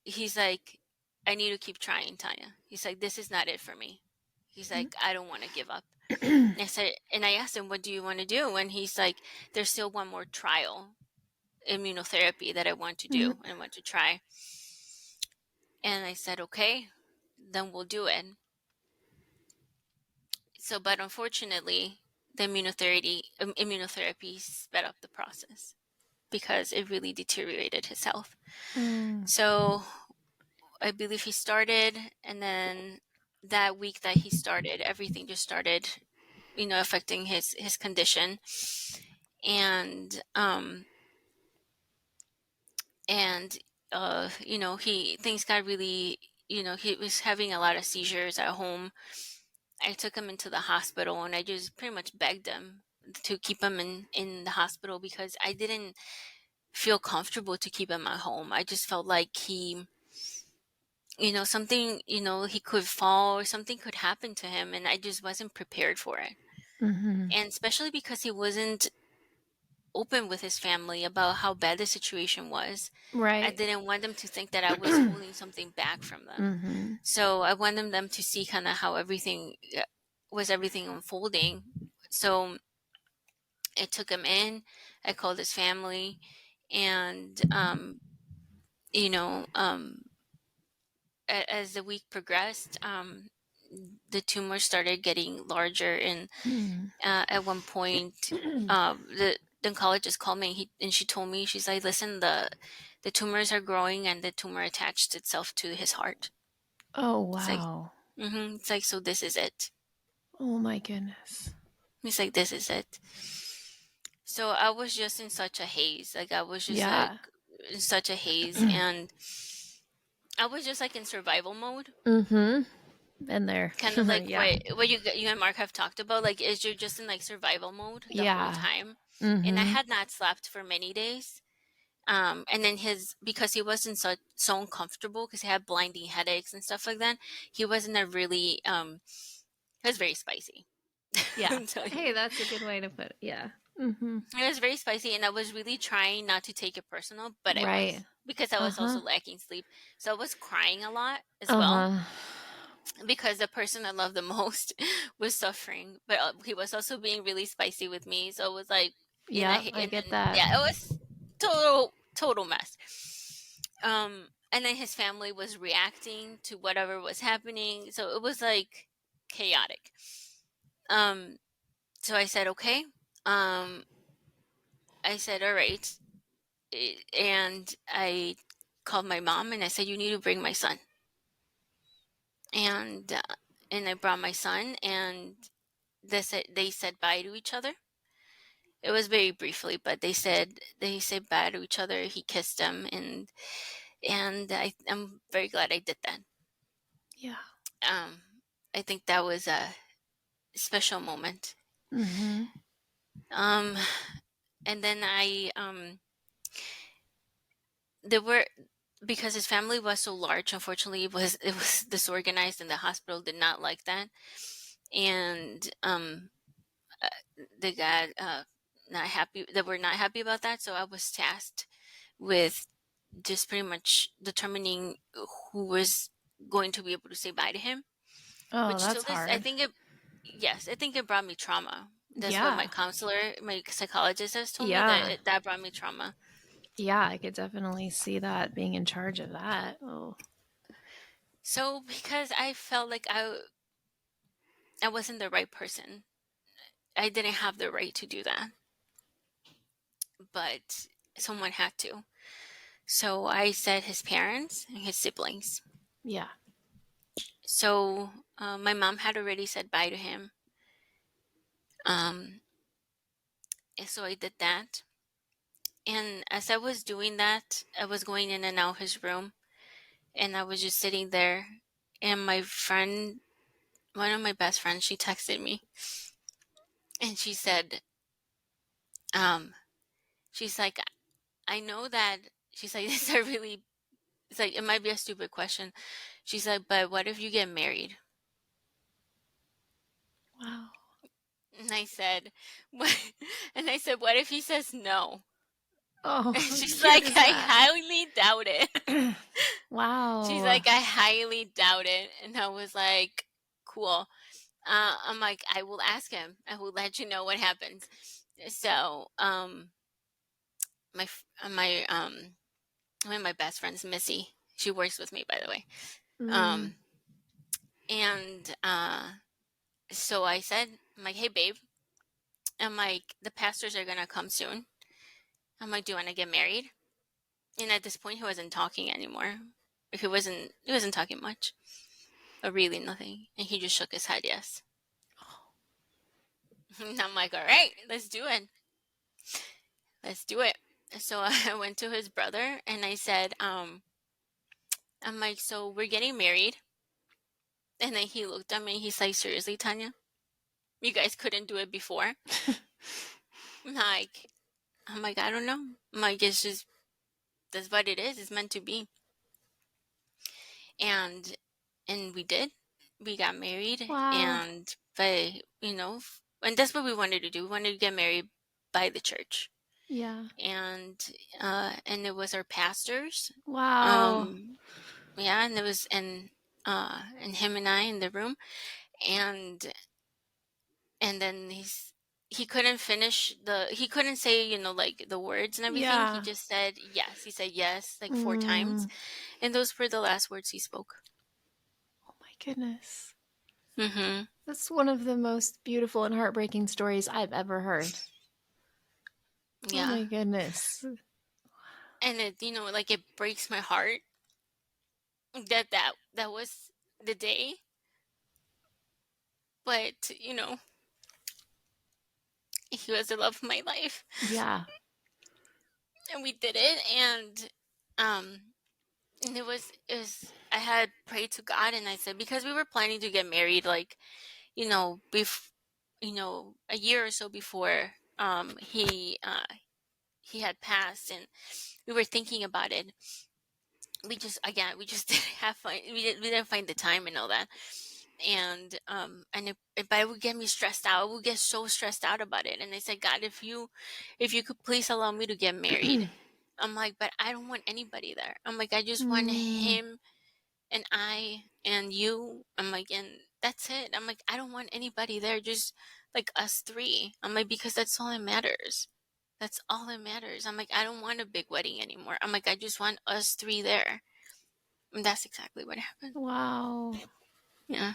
he's like, I need to keep trying, Tanya. He's like, this is not it for me. He's like, I don't want to give up. And I asked him, what do you want to do? And he's like, there's still one more trial, immunotherapy, that I want to do and want to try. And I said, okay, then we'll do it. So, but unfortunately, the immunotherapy sped up the process because it really deteriorated his health. So I believe he started, and then that week that he started, everything just started, affecting his condition. And he things got really, he was having a lot of seizures at home. I took him into the hospital, and I just pretty much begged him to keep him in the hospital, because I didn't feel comfortable to keep him at home. I just felt like something, he could fall or something could happen to him, and I just wasn't prepared for it. Mm-hmm. And especially because he wasn't open with his family about how bad the situation was. Right. I didn't want them to think that I was holding something back from them. Mm-hmm. So I wanted them to see kind of how everything unfolding. So I took him in. I called his family, and you know, um, as the week progressed, the tumor started getting larger, and at one point, the oncologist called me, and she told me, she's like, "Listen, the tumors are growing, and the tumor attached itself to his heart." Oh, It's like, wow. it's like, so this is it. Oh, my goodness. He's like, this is it. So I was just in such a haze. Like, I was just like Yeah. in such a haze, and I was just like in survival mode. Mm-hmm. Been there. Kind of like Yeah. what you and Mark have talked about. Like, is you're just in like survival mode the whole Yeah. time. And I Mm-hmm. had not slept for many days. And then because he wasn't so uncomfortable, because he had blinding headaches and stuff like that, he was in a really It was very spicy. Yeah. So, Hey, that's a good way to put it. Yeah. Mm-hmm. it was very spicy, and I was really trying not to take it personal, but I Right. was, because I was Uh-huh. also lacking sleep. So I was crying a lot as well, Uh-huh. because the person I loved the most was suffering, but he was also being really spicy with me. So it was like, Yep, I and get then that. yeah, it was total mess. And then his family was reacting to whatever was happening, so it was like chaotic. Um, so I said, okay. I said, all right, and I called my mom and I said, you need to bring my son. And I brought my son, and they said bye to each other. It was very briefly, but they said bye to each other. He kissed him, and I'm very glad I did that. Yeah. Um, I think that was a special moment. Mm-hmm. Um, and then there were, because his family was so large. Unfortunately, it was disorganized, and the hospital did not like that. And uh, they got not happy. They were not happy about that. So I was tasked with just pretty much determining who was going to be able to say bye to him. Oh, Which to that's this, I hard. think it, yes, I think it brought me trauma. That's what my Yeah. counselor, my psychologist has told me, that Yeah. that brought me trauma. Yeah, I could definitely see that, being in charge of that. Oh. So because I felt like I wasn't the right person. I didn't have the right to do that, but someone had to. So I said his parents and his siblings. Yeah. So my mom had already said bye to him. Um, and so I did that. And as I was doing that, I was going in and out his room, and I was just sitting there. And my friend, one of my best friends, she texted me, and she said, um, she's like, I know that. She's like, this is a really, it's like, it might be a stupid question. She's like, but what if you get married? Wow. And I said, what? And I said, what if he says no? Oh, And how she's cute like, is I that? highly doubt it. She's Wow. like, I highly doubt it. And I was like, cool. I'm like, I will ask him. I will let you know what happens. So, my f- my one of my best friends, Missy, she works with me, by the way. Mm. Um, and so I said, I'm like, hey, babe. I'm like, the pastors are gonna come soon. I'm like, do you want to get married? And at this point, he wasn't talking anymore. He wasn't talking much, or really nothing. And he just shook his head, yes. And I'm like, all right, let's do it. Let's do it. So I went to his brother and I said, I'm like, so we're getting married. And then he looked at me and he's like, seriously, Tanya? You guys couldn't do it before? I'm like, I don't know. I'm like, it's just, that's what it is. It's meant to be. And we did. We got married, Wow. and but and that's what we wanted to do. We wanted to get married by the church, Yeah. and it was our pastors. Wow. Um, yeah, and it was and him and I in the room, and then he couldn't finish he couldn't say, like, the words and everything. He Yeah. just said yes. He said yes like 4 times, Mm. and those were the last words he spoke. Oh my goodness. Mm-hmm. That's one of the most beautiful and heartbreaking stories I've ever heard. Oh Yeah. my goodness. And it, like, it breaks my heart that was the day. But he was the love of my life, Yeah. and we did it. And it was I had prayed to God, and I said, because we were planning to get married, like, a year or so before he had passed, and we were thinking about it. We just didn't have we didn't find the time and all that. but it would get me stressed out. I would get so stressed out about it. And I said, God, if you could please allow me to get married. I'm like, but I don't want anybody there. I'm like, I just want Mm, him and I and you. I'm like, and that's it. I'm like, I don't want anybody there, just like us three. I'm like, because that's all that matters. That's all that matters. I'm like, I don't want a big wedding anymore. I'm like, I just want us three there. And that's exactly what happened. wow. Yeah.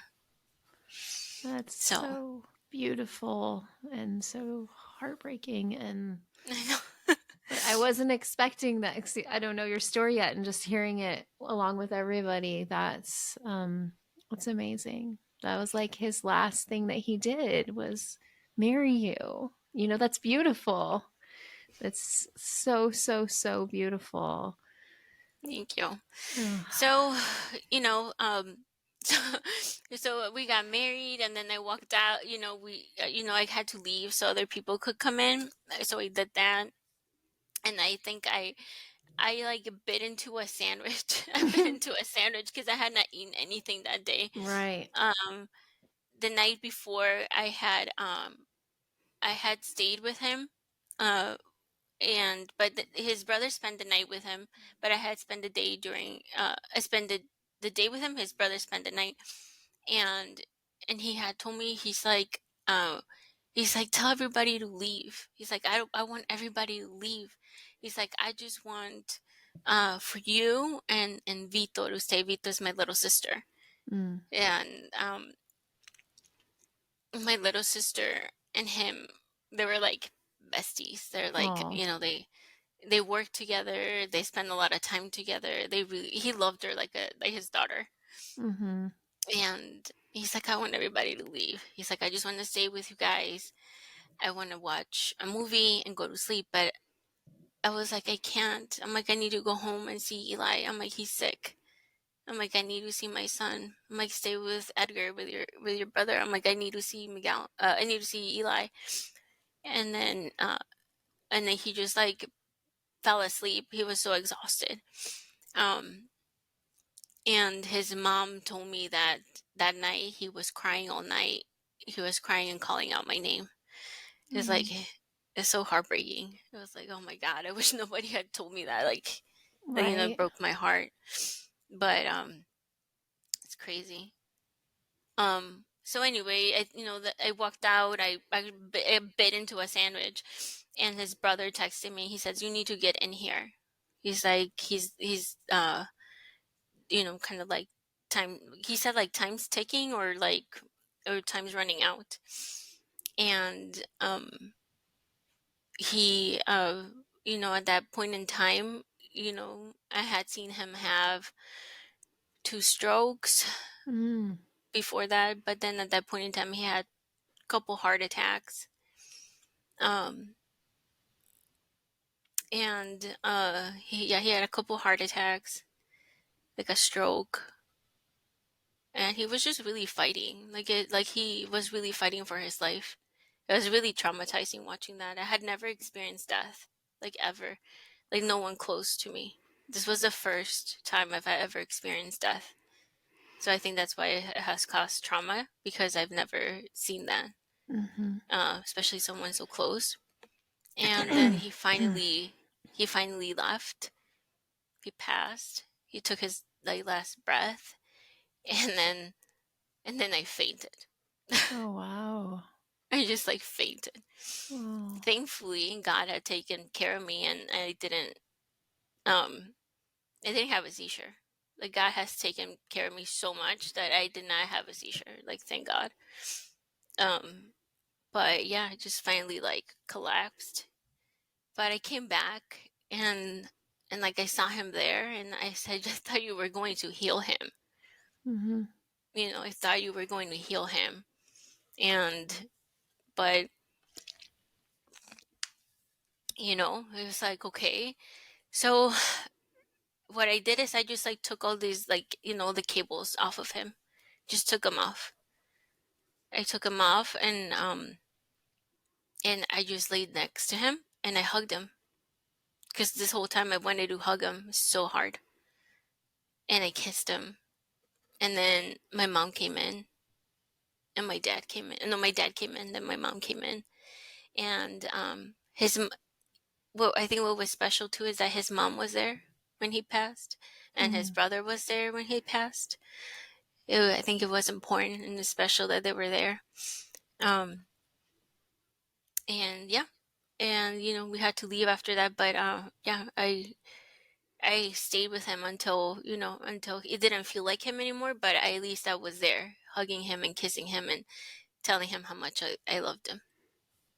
That's So so beautiful and so heartbreaking. And I know. I wasn't expecting that. See, I don't know your story yet, and just hearing it along with everybody, that's amazing. That was like his last thing that he did was marry you. You know, that's beautiful. That's so, so, so beautiful. Thank you. Ugh. So, you know, so, so we got married, and then I walked out. I had to leave so other people could come in. So we did that, and I think I like bit into a sandwich. I bit into a sandwich because I had not eaten anything that day. Right. Um, the night before, I had stayed with him. Uh, his brother spent the night with him, but I had spent the day I spent the day with him. His brother spent the night, and he had told me, he's like, tell everybody to leave. He's like, I want everybody to leave. He's like, I just want for you and Vito to stay. Vito is my little sister. Mm. And my little sister and him, they were like besties. They're like, Oh. they work together. They spend a lot of time together. He loved her like his daughter. Mm-hmm. And he's like, I want everybody to leave. He's like, I just want to stay with you guys. I want to watch a movie and go to sleep. But I was like, I can't. I'm like, I need to go home and see Eli. I'm like, he's sick. I'm like, I need to see my son. I'm like, stay with Edgar, with your brother. I'm like, I need to see Miguel. I need to see Eli. And then he just like fell asleep. He was so exhausted. Um, and his mom told me that that night he was crying all night. He was crying and calling out my name. It's like, Mm. it's so heartbreaking. It was like, oh my God, I wish nobody had told me that. It Right. broke my heart. But it's crazy. So anyway, I walked out. I bit into a sandwich, and his brother texted me. He says, "You need to get in here." He's like, kind of like time. He said like time's ticking, or time's running out, and he at that point in time, I had seen him have 2 strokes Mm. before that, but then at that point in time he had a couple heart attacks. Um and he had a couple heart attacks, like a stroke, and he was just really fighting. He was really fighting for his life. It was really traumatizing watching that. I had never experienced death, like ever. Like no one close to me. This was the first time I've ever experienced death. So I think that's why it has caused trauma, because I've never seen that, Mm-hmm. especially someone so close. And then he finally left. He passed. He took his like last breath, and then I fainted. Oh, wow. I just like fainted. Oh. Thankfully, God had taken care of me, and um I didn't have a seizure. Like God has taken care of me so much that I did not have a seizure. Like thank God. Um, but yeah, I just finally like collapsed. But I came back, and like I saw him there, and I said, I just thought you were going to heal him. Mm-hmm. I thought you were going to heal him. And but it was like, okay. So what I did is I just like took all these like, the cables off of him. Just took them off. I took him off, and I just laid next to him and I hugged him, because this whole time I wanted to hug him so hard, and I kissed him. And then my mom came in, and my dad came in. No, my dad came in, then my mom came in. And I think what was special too is that his mom was there when he passed, and his brother was there when he passed. I think it was important and special that they were there. And yeah, and we had to leave after that, but yeah, I stayed with him until it didn't feel like him anymore, but at least I was there hugging him and kissing him and telling him how much I loved him.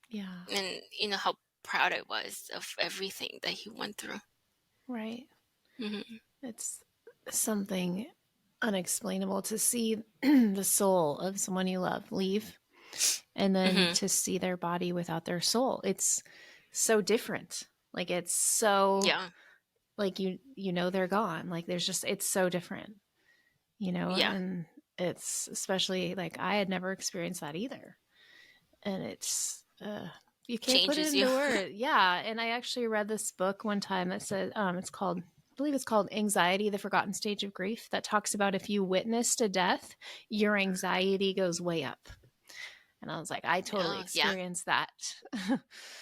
Yeah. And how proud I was of everything that he went through. Right. Mm-hmm. It's something unexplainable to see the soul of someone you love leave, and then to see their body without their soul. It's so different. Like, it's so, Yeah. like, they're gone. Like, it's so different, Yeah. and it's especially like I had never experienced that either. And it's, you can't put it Changes into you. words. Yeah. And I actually read this book one time that said, I believe it's called Anxiety, the Forgotten Stage of Grief, that talks about if you witnessed a death, your anxiety goes way up. And I was like, I totally Oh, yeah. experienced that.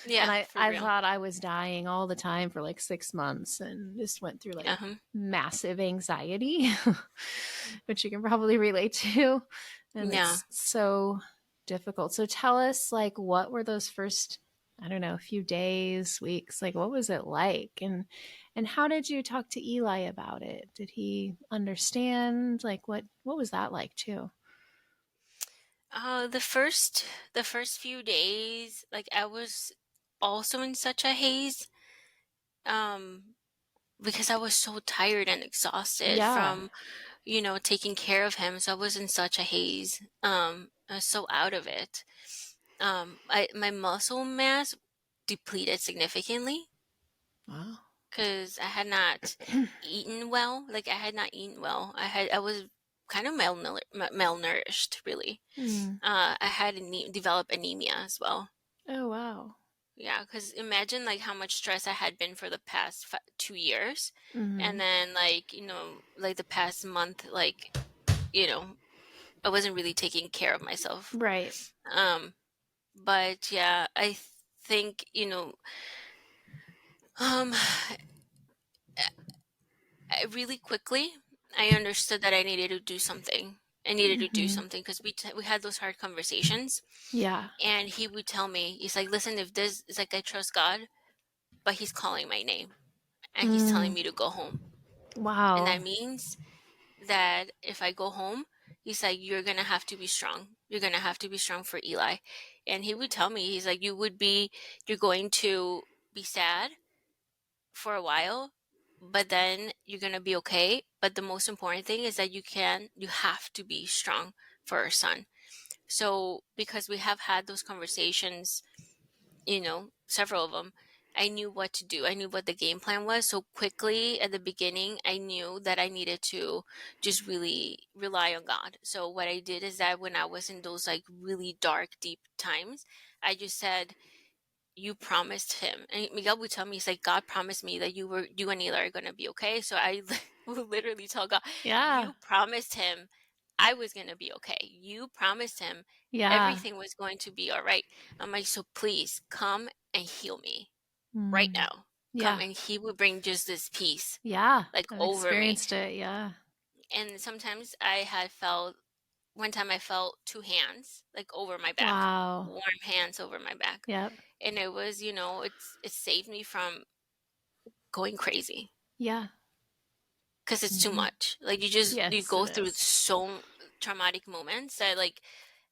Yeah, And I for real. thought I was dying all the time for like 6 months, and just went through like Uh-huh. massive anxiety, which you can probably relate to. And Yeah. it's so difficult. So tell us, like, what were those first, I don't know, few days, weeks, like, what was it like? And how did you talk to Eli about it? Did he understand? Like, what was that like too? The first few days, like, I was also in such a haze, um, because I was so tired and exhausted Yeah. from, taking care of him. So I was in such a haze. I was so out of it. My muscle mass depleted significantly Wow. because I had not eaten well. Like, I had not eaten well. I was kind of malnourished, really. Mm. I had developed anemia as well. Oh, wow. Yeah, because imagine like how much stress I had been for the past 2 years, Mm-hmm. and then like like the past month, like you know I wasn't really taking care of myself. Right. Um, but yeah, I think um, really quickly I understood that I needed to do something. I needed to do Mm-hmm. something because we had those hard conversations, Yeah. and he would tell me, he's like, listen, if this is like, I trust God, but he's calling my name and he's telling Mm. me to go home. And Wow. that means that if I go home, he's like, you're going to have to be strong. You're going to have to be strong for Eli. And he would tell me, he's like, you're going to be sad for a while, but then you're going to be okay. But the most important thing is that you have to be strong for our son. So because we have had those conversations, several of them, I knew what to do. I knew what the game plan was. So quickly at the beginning, I knew that I needed to just really rely on God. So what I did is that when I was in those like really dark, deep times, I just said, you promised him. And Miguel would tell me, he's like, God promised me that you and Ela are going to be okay. So I would literally tell God, Yeah. you promised him I was going to be okay. You promised him Yeah. everything was going to be all right. I'm like, so please come and heal me right Mm. now. Come. Yeah. And he would bring just this peace Yeah. like I've over me. experienced it. Yeah. And sometimes one time I felt two hands like over my back, Wow. warm hands over my back. Yep. And it was, it saved me from going crazy Yeah. because it's too Mm-hmm. much. Like you Yes, go it through is. so traumatic moments that like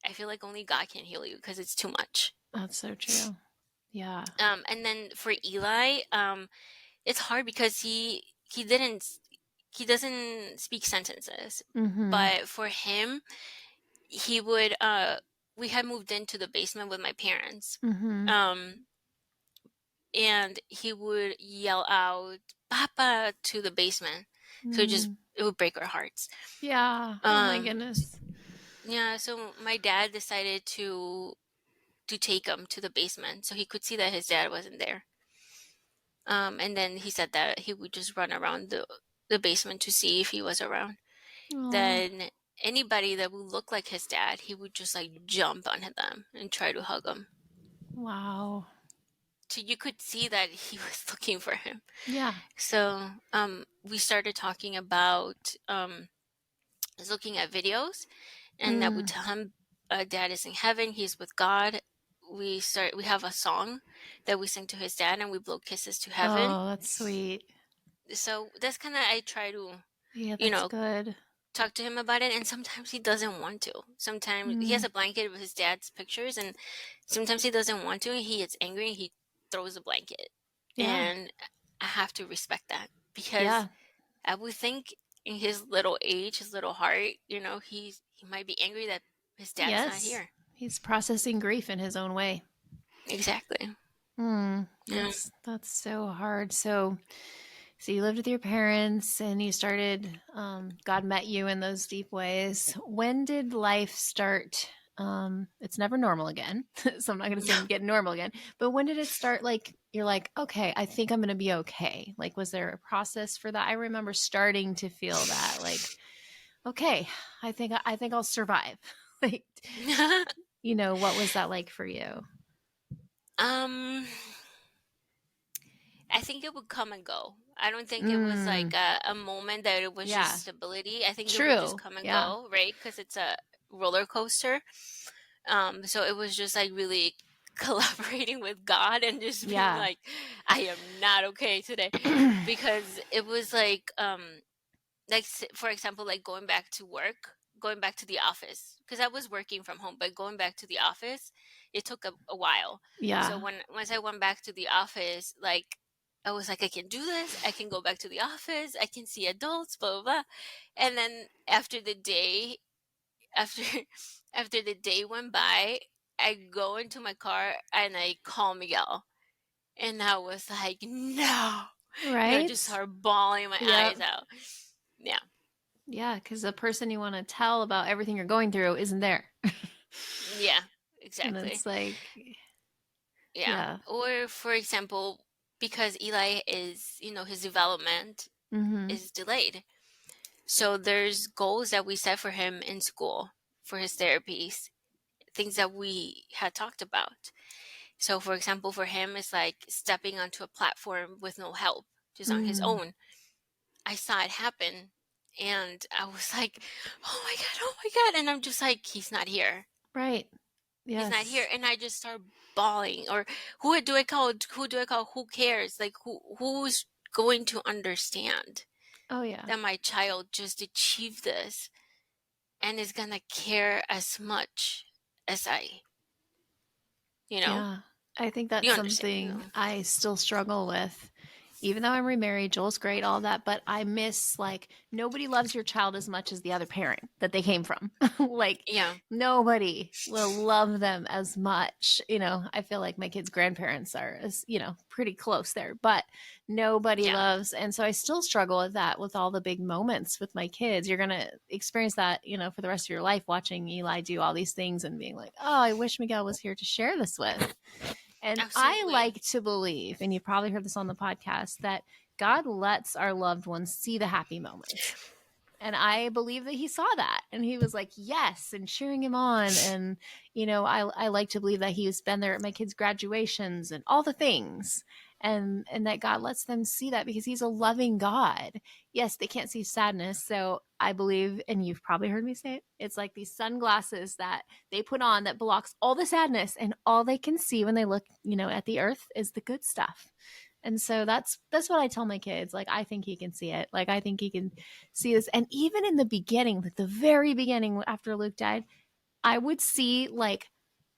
I feel like only God can heal you because it's too much. That's so true. Yeah. And then for Eli, it's hard because he doesn't speak sentences, Mm-hmm. but for him, he would we had moved into the basement with my parents, Mm-hmm. um, and he would yell out "Papa" to the basement, so Mm. it would break our hearts. Yeah. Oh my Um, goodness. yeah, so my dad decided to take him to the basement so he could see that his dad wasn't there. And then he said that he would just run around the basement to see if he was around. Oh. Then anybody that would look like his dad, he would just like jump on them and try to hug them. Wow. So you could see that he was looking for him. Yeah. So we started talking about looking at videos, and that would tell him dad is in heaven, he's with God. We have a song that we sing to his dad, and we blow kisses to heaven. Oh, that's sweet. So that's kind of, I try to, Yeah, you that's know, good. talk to him about it, and sometimes he doesn't want to. Sometimes he has a blanket with his dad's pictures, and sometimes he doesn't want to, and he gets angry and he throws the blanket. Yeah. And I have to respect that, because Yeah. I would think in his little age, his little heart, he might be angry that his dad's not here. He's processing grief in his own way. Exactly. Yeah. That's so hard. So you lived with your parents and you started, God met you in those deep ways. When did life start? It's never normal again. So I'm not going to say get normal again, but when did it start? Like, you're like, okay, I think I'm going to be okay. Like, was there a process for that? I remember starting to feel that, like, okay, I think I'll survive. Like, what was that like for you? I think it would come and go. I don't think it was like a moment that it was just stability. I think it would just come and go, right? Because it's a roller coaster. So it was just like really collaborating with God and just being like, I am not okay today. Because it was like for example, like going back to the office, because I was working from home, but going back to the office, it took a while. Yeah. So once I went back to the office, like, I was like, I can do this. I can go back to the office. I can see adults, blah, blah, blah. And then after the day went by, I go into my car and I call Miguel. And I was like, no. Right. And I just started bawling my eyes out. Yeah. Yeah, because the person you want to tell about everything you're going through isn't there. Yeah, exactly. And it's like, yeah. Or, for example, because Eli is, his development is delayed. So there's goals that we set for him in school for his therapies, things that we had talked about. So, for example, for him, it's like stepping onto a platform with no help, just on his own. I saw it happen, and I was like, oh my God. And I'm just like, he's not here. Right. Yes. He's not here. And I just start bawling. Or who do I call? Who cares? Like, who's going to understand? Oh, yeah. That my child just achieved this and is going to care as much as I, Yeah. I think that's something I still struggle with. Even though I'm remarried, Joel's great, all that, but I miss, like, nobody loves your child as much as the other parent that they came from. Like, nobody will love them as much. I feel like my kids' grandparents are, pretty close there, but nobody loves. And so I still struggle with that, with all the big moments with my kids. You're going to experience that, for the rest of your life, watching Eli do all these things and being like, oh, I wish Miguel was here to share this with. And I like to believe, and you've probably heard this on the podcast, that God lets our loved ones see the happy moments. And I believe that he saw that. And he was like, yes, and cheering him on. And, I like to believe that he's been there at my kids' graduations and all the things. And that God lets them see that because he's a loving God. Yes, they can't see sadness. So I believe, and you've probably heard me say it, it's like these sunglasses that they put on that blocks all the sadness, and all they can see when they look, at the earth is the good stuff. And so that's what I tell my kids. Like, I think he can see it. Like, I think he can see this. And even in the beginning, like the very beginning after Luke died, I would see, like,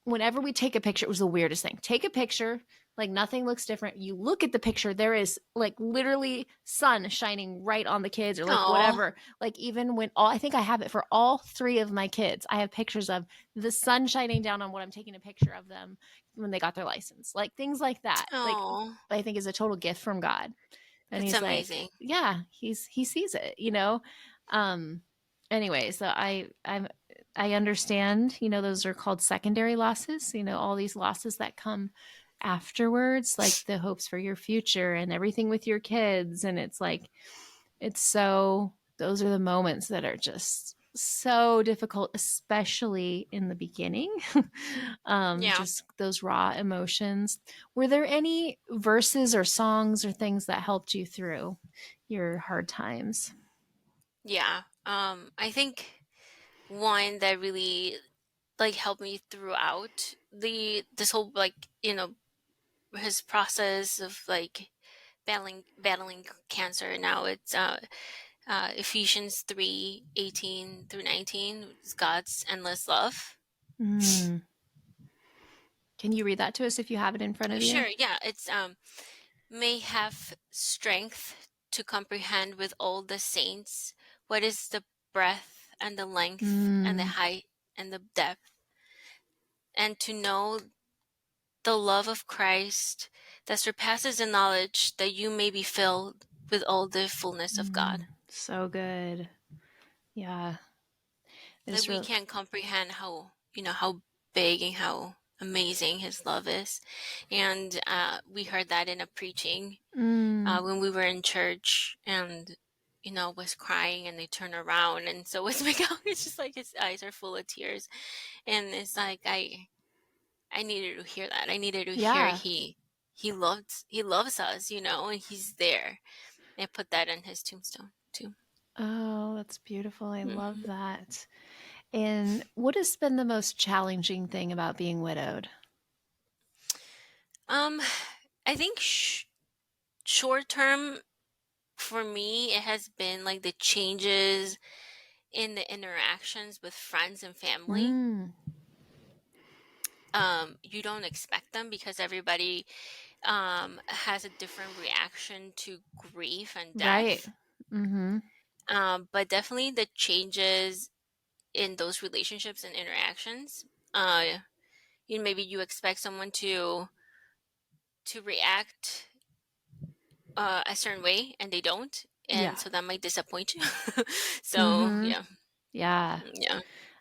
whenever we take a picture, it was the weirdest thing. Take a picture, like nothing looks different. You look at the picture, there is like literally sun shining right on the kids, or like whatever. Like, even when I think I have it for all three of my kids, I have pictures of the sun shining down on what I'm taking a picture of them when they got their license, like things like that. Like, I think is a total gift from God. And it's he's amazing. Like, yeah, he sees it, Anyway, so I understand, those are called secondary losses, all these losses that come afterwards, like the hopes for your future and everything with your kids. And it's like, those are the moments that are just so difficult, especially in the beginning. Yeah. Just those raw emotions. Were there any verses or songs or things that helped you through your hard times? Yeah. I think one that really like helped me throughout this whole like, his process of like battling cancer. Now it's Ephesians 3:18 through 19, is God's endless love. Mm. Can you read that to us if you have it in front of you? Sure, yeah. It's may have strength to comprehend with all the saints what is the breadth and the length and the Mm. height and the depth, and to know the love of Christ that surpasses the knowledge, that you may be filled with all the fullness of God. So good. Yeah. Like It's we real. can't comprehend how big and how amazing his love is. And we heard that in a preaching Mm. when we were in church, and was crying, and they turn around, and so was Miguel. It's just like his eyes are full of tears, and it's like I needed to hear that. I needed to hear Yeah. he loves us, and he's there. And I put that in his tombstone too. Oh, that's beautiful. I love Mhm. that. And what has been the most challenging thing about being widowed? Um, I think short term for me, it has been like the changes in the interactions with friends and family. Mm. You don't expect them because everybody has a different reaction to grief and Right. death. Mm-hmm. But definitely the changes in those relationships and interactions. Uh, maybe you expect someone to react a certain way, and they don't, Yeah. and so that might disappoint you. So Mm-hmm. yeah, Yeah. yeah,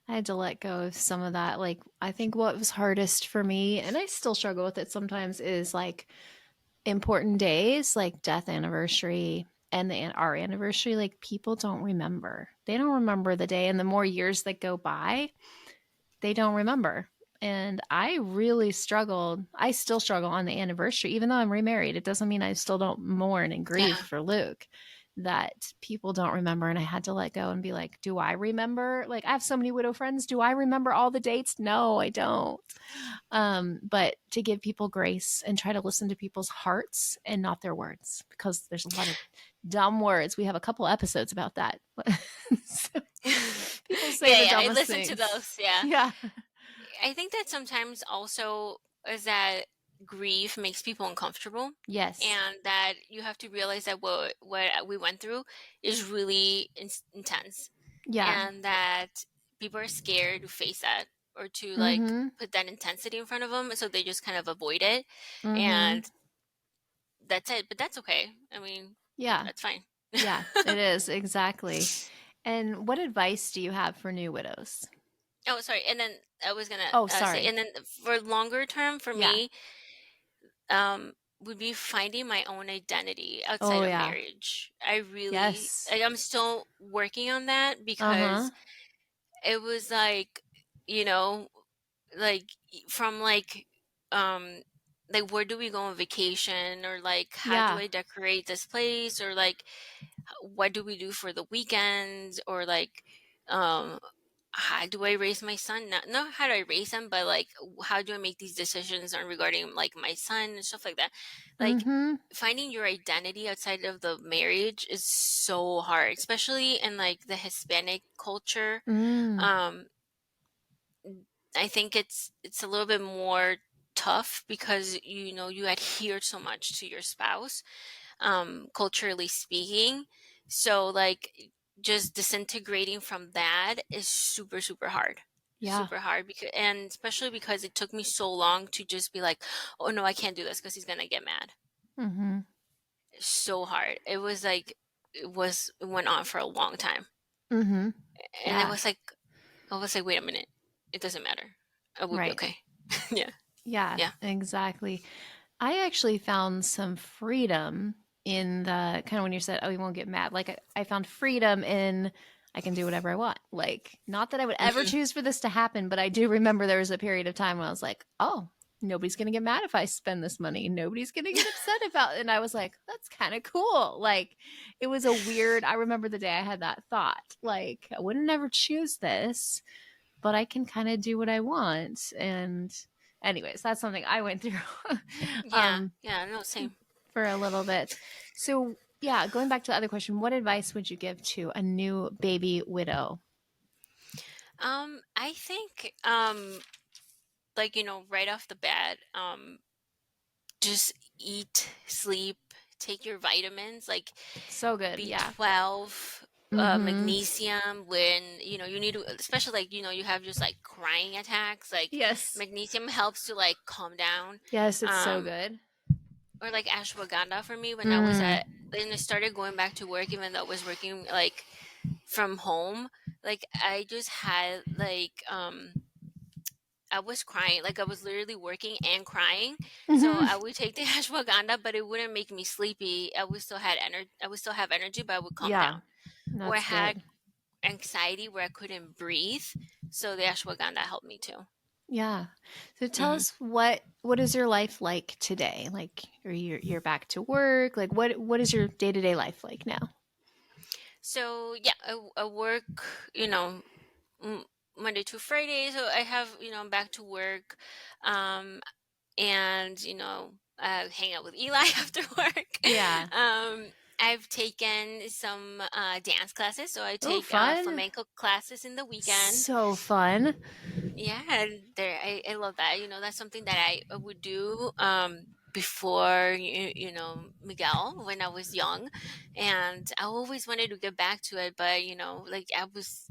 I had to let go of some of that. Like, I think what was hardest for me, and I still struggle with it sometimes, is like important days, like death anniversary and our anniversary. Like, people don't remember. They don't remember the day. And the more years that go by, they don't remember. And I really struggled. I still struggle on the anniversary, even though I'm remarried. It doesn't mean I still don't mourn and grieve yeah. for Luke, that people don't remember. And I had to let go and be like, do I remember? Like, I have so many widow friends. Do I remember all the dates? No, I don't. But to give people grace and try to listen to people's hearts and not their words, because there's a lot of dumb words. We have a couple episodes about that. So, people say Yeah, the yeah, I dumbest listened to things. those. Yeah, Yeah. I think that sometimes also is that grief makes people uncomfortable, Yes. and that you have to realize that what we went through is really intense, Yeah. and that people are scared to face that, or to like Mm-hmm. put that intensity in front of them, so they just kind of avoid it, Mm-hmm. and that's it. But that's okay. I mean, Yeah. that's fine. Yeah, it is. Exactly. And what advice do you have for new widows? Oh, sorry. And then I was gonna Oh, say, sorry. and then for longer term, for Yeah. me, would be finding my own identity outside Oh, of yeah. marriage. I really, Yes. like, I'm still working on that, Uh-huh. because it was like, you know, like from um, like where do we go on vacation, or like how do Yeah. I decorate this place, or like what do we do for the weekends, or like um how do I raise my son, not how do I raise him, but like how do I make these decisions on regarding like my son and stuff like that. Like Mm-hmm. finding your identity outside of the marriage is so hard, especially in like the Hispanic culture. Mm. um I think it's a little bit more tough, because you adhere so much to your spouse, culturally speaking. So like just disintegrating from that is super, super hard. Yeah. Because, and especially because it took me so long to just be like, oh no, I can't do this because he's gonna get mad. Mm-hmm. It's so hard. It was like it went on for a long time. Mm-hmm. And Yeah. I was like, wait a minute. It doesn't matter. I will be Right. okay. Yeah. Yeah, Yeah. exactly. I actually found some freedom in the kind of when you said, oh, you won't get mad. Like I found freedom in I can do whatever I want. Like, not that I would ever Mhm. choose for this to happen, but I do remember there was a period of time when I was like, oh, nobody's going to get mad if I spend this money. Nobody's going to get upset about it. And I was like, that's kind of cool. Like, it was a weird, I remember the day I had that thought. Like, I wouldn't ever choose this, but I can kind of do what I want. And, anyways, that's something I went through Yeah, yeah, no, same. for a little bit. So, yeah, going back to the other question, what advice would you give to a new baby widow? I think, like, right off the bat, just eat, sleep, take your vitamins, like So good. Yeah. B12, Mm-hmm. magnesium when, you need to, especially like, you have just like crying attacks, like Yes. magnesium helps to like calm down. Yes, it's so Um, good. or like ashwagandha for me when Mm. I started going back to work, even though I was working like from home, like I just had like, I was crying, like I was literally working and crying. So Mm-hmm. I would take the ashwagandha, but it wouldn't make me sleepy. I would still have energy, but I would calm Yeah, down. Or I that's had good. anxiety where I couldn't breathe, so the ashwagandha helped me too. Yeah. So tell Hmm. us what is your life like today? Like, are you're back to work? Like, what is your day to day life like now? So yeah, I work, you know, m- Monday to Friday. So I have, I'm back to work, um, and hang out with Eli after work. Yeah. I've taken some dance classes, so I Oh, take fun. flamenco classes in the weekend. So fun. Yeah, and I love that. That's something that I would do before Miguel when I was young, and I always wanted to get back to it, but like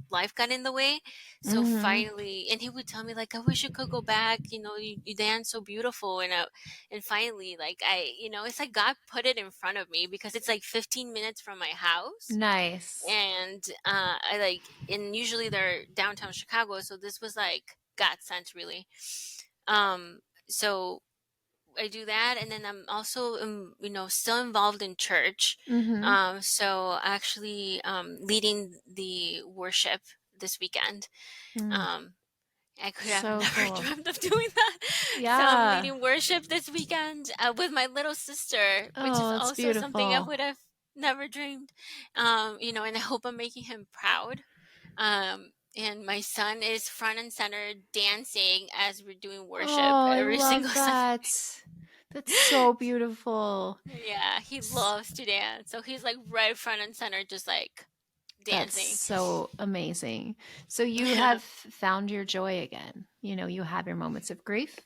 life got in the way. So Mm-hmm. finally, and he would tell me like, I wish you could go back. You dance so beautiful, and finally, like it's like God put it in front of me because it's like 15 minutes from my house, Nice. and and usually they're downtown Chicago, so this was like God sent, really. um so I do that, and then I'm also still involved in church. Mm-hmm. So actually leading the worship this weekend. Mm. um I could have So never cool. dreamt of doing that. So I'm Yeah. leading worship this weekend with my little sister, which is Oh, it's also something I beautiful. would have never dreamed. And I hope I'm making him proud. And my son is front and center dancing as we're doing worship Oh, I every single love Sunday. that. That's so beautiful. Yeah, he loves to dance. So he's like right front and center, just like That's dancing. so amazing. So you Yeah. have found your joy again. You have your moments of grief,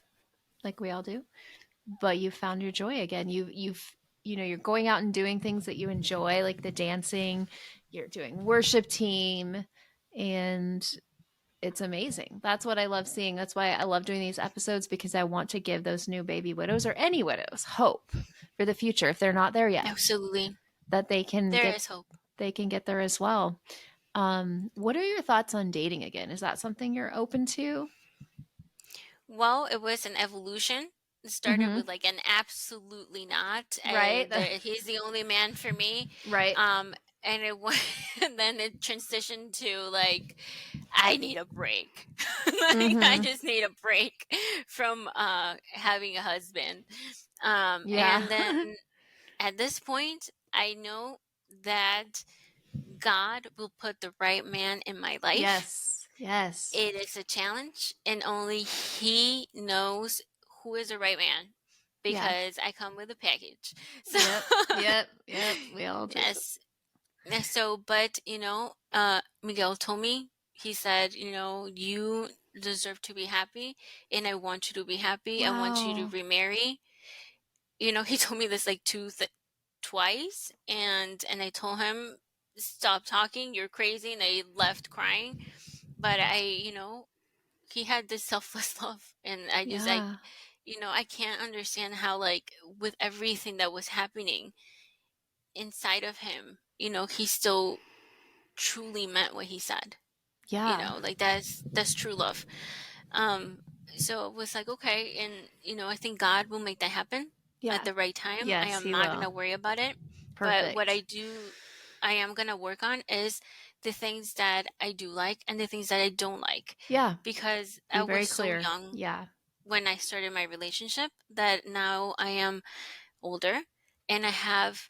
like we all do, but you found your joy again. You're going out and doing things that you enjoy, like the dancing, you're doing worship team, and it's amazing. That's what I love seeing. That's why I love doing these episodes, because I want to give those new baby widows, or any widows, hope for the future if they're not there yet, Absolutely. that they can There get is hope. there as well. What are your thoughts on dating again? Is that something you're open to? Well, it was an evolution. It started Mm-hmm. with like an absolutely not. Right. He's the only man for me. Right. Um, and it went, and then it transitioned to like, I need a break. Like I Mm-hmm. just need a break from having a husband. Yeah. And then at this point, I know that God will put the right man in my life. Yes. Yes. It is a challenge, and only He knows who is the right man, Yeah. because I come with a package. So Yep. Yep. Yep. We all do. yes. So, but Miguel told me, he said, you deserve to be happy, and I want you to be happy. I want you to Wow. remarry. He told me this like twice, and I told him, stop talking, you're crazy, and I left crying. But he had this selfless love, and I just like, Yeah. I can't understand how, like, with everything that was happening inside of him, he still truly meant what he said. Yeah. Like that's true love. um so it was like, okay, and I think God will make that happen at Yeah. the right time. I Yes, am he not will. gonna worry about it. But what Perfect. I am gonna work on is the things that I do like and the things that I don't like. Yeah. Because Be I very was so clear. young Yeah. when I started my relationship that now I am older and I have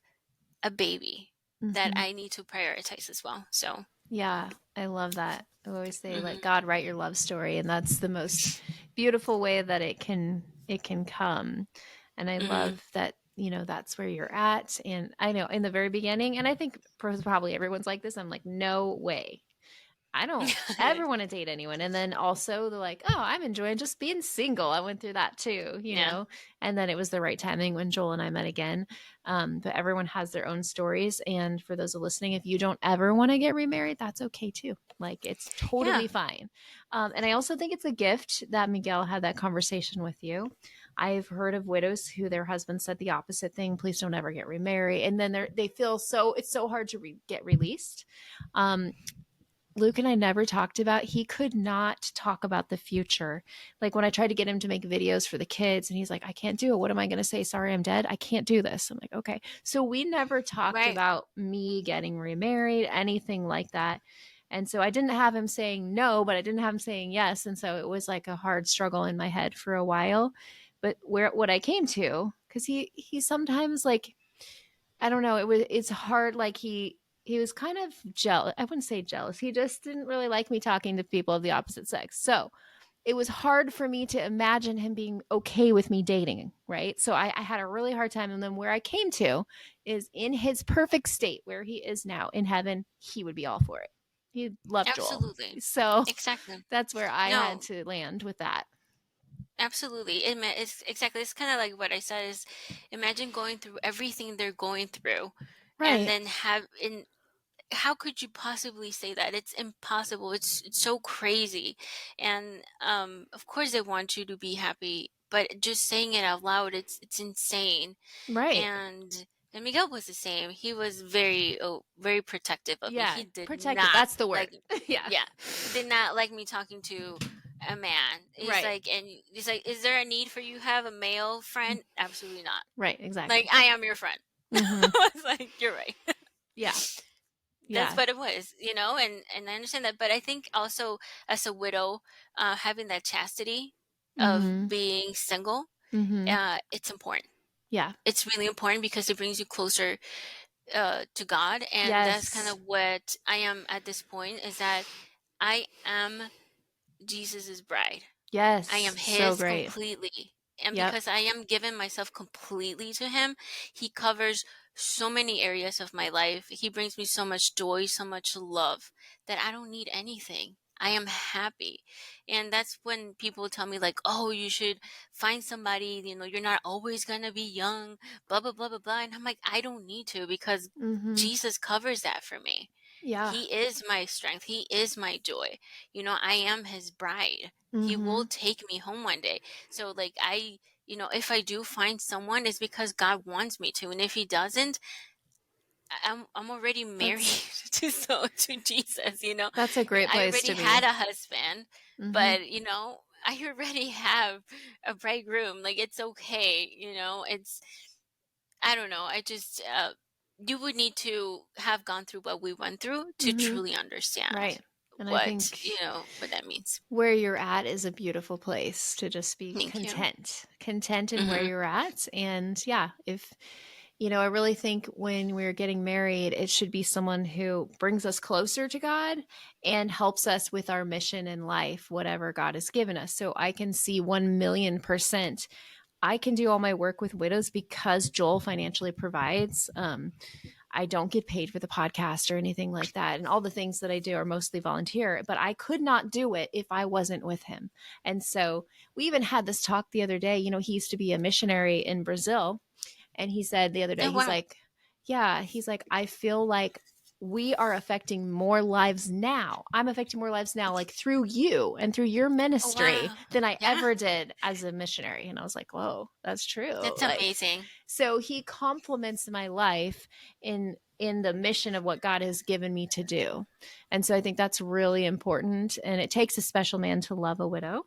a baby that Mm-hmm. I need to prioritize as well. So, Yeah, I love that. I always say, let mhm. God write your love story, and that's the most beautiful way that it can come. And I Mhm. love that, that's where you're at. And I know in the very beginning, and I think probably everyone's like this. I'm like, no way. I don't ever want to date anyone. And then also they're like, oh, I'm enjoying just being single. I went through that too, Yeah. And then it was the right timing when Joel and I met again. But everyone has their own stories. And for those listening, if you don't ever want to get remarried, that's okay too. Like it's Yeah. totally fine. And I also think it's a gift that Miguel had that conversation with you. I've heard of widows who their husband said the opposite thing. Please don't ever get remarried. And then they feel it's so hard to get released. Luke and I never talked about, he could not talk about the future. Like when I tried to get him to make videos for the kids and he's like, I can't do it. What am I going to say? Sorry, I'm dead. I can't do this. I'm like, okay. So we never talked Right. about me getting remarried, anything like that. And so I didn't have him saying no, but I didn't have him saying yes. And so it was like a hard struggle in my head for a while. But what I came to, because he sometimes like, I don't know. It's hard. Like he was kind of jealous. I wouldn't say jealous. He just didn't really like me talking to people of the opposite sex. So it was hard for me to imagine him being okay with me dating. Right. So I had a really hard time. And then where I came to is in his perfect state where he is now in heaven, he would be all for it. He loved Joel. Absolutely. So Exactly. that's where I had No, to land with that. absolutely. It's exactly, it's kind of like what I said is imagine going through everything they're going through and Right. then how could you possibly say that? It's impossible. It's so crazy. And of course they want you to be happy, but just saying it out loud, it's insane. Right. And Miguel was the same. He was very protective of me. Yeah. He did Protected. not That's the word. like, Yeah. yeah, did not like me talking to a man. Right. He's like, is there a need for you to have a male friend? Absolutely not. Right. Like, Exactly. I am your friend. Mm-hmm. I was like, you're right. Yeah. That's Yeah. what it was, and I understand that. But I think also as a widow, having that chastity of Mm-hmm. being single, Mm-hmm. it's important. Yeah. It's really important because it brings you closer to God, and that's kind Yes. of what I am at this point. Is that I am Jesus's bride. I am Yes. So his great. completely. And Yep. because I am giving myself completely to him, he covers so many areas of my life. He brings me so much joy, so much love that I don't need anything. I am happy. And that's when people tell me, like, oh, you should find somebody, you're not always going to be young, blah, blah, blah, blah, blah. And I'm like, I don't need to because Mm-hmm. Jesus covers that for me. Yeah. He is my strength. He is my joy. I am his bride. He Mm-hmm. will take me home one day. So like if I do find someone, it's because God wants me to. And if he doesn't, I'm already married That's to Jesus. that's a great I place already to had be. a husband, Mm-hmm. but I already have a bridegroom. Like it's okay, it's I don't know. I just you would need to have gone through what we went through to Mm-hmm. truly understand Right. And I what think what that means. where you're at is a beautiful place to just be Thank you. content in where Mhm. you're at. And yeah, if I really think when we're getting married, it should be someone who brings us closer to God and helps us with our mission in life, whatever God has given us. So I can see 1,000,000%. I can do all my work with widows because Joel financially provides. I don't get paid for the podcast or anything like that. And all the things that I do are mostly volunteer, but I could not do it if I wasn't with him. And so we even had this talk the other day. He used to be a missionary in Brazil. And he said the other day, Oh he's wow. like, yeah, he's like, I feel like we are affecting more lives now. I'm affecting more lives now, like through you and through your Oh ministry wow. than I Yeah. ever did as a missionary. And I was like, whoa, that's true. That's Like, amazing. so he complements my life in the mission of what God has given me to do. And so I think that's really important. And it takes a special man to love a widow,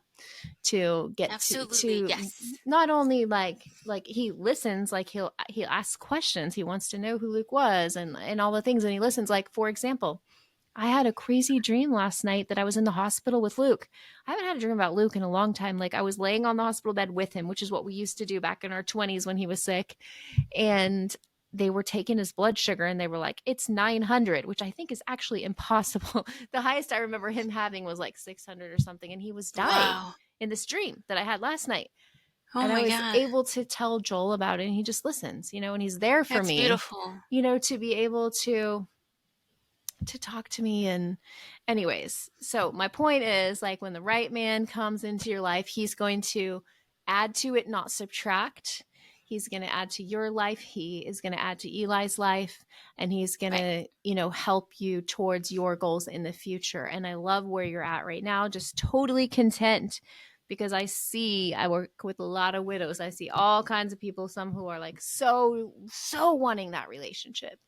to get Absolutely. to Yes. not only like he listens, like he'll ask questions. He wants to know who Luke was and all the things. And he listens. Like, for example, I had a crazy dream last night that I was in the hospital with Luke. I haven't had a dream about Luke in a long time. Like I was laying on the hospital bed with him, which is what we used to do back in our 20s when he was sick. And they were taking his blood sugar and they were like, it's 900, which I think is actually impossible. The highest I remember him having was like 600 or something. And he was dying Wow. in this dream that I had last night. Oh And I my was God. able to tell Joel about it. And he just listens, and he's there for That's me, beautiful. to be able to talk to me. And anyways, so my point is, like, when the right man comes into your life, he's going to add to it, not subtract. He's going to add to your life. He is going to add to Eli's life, and he's going Right. to, help you towards your goals in the future. And I love where you're at right now, just totally content, because I work with a lot of widows. I see all kinds of people, some who are like so wanting that relationship,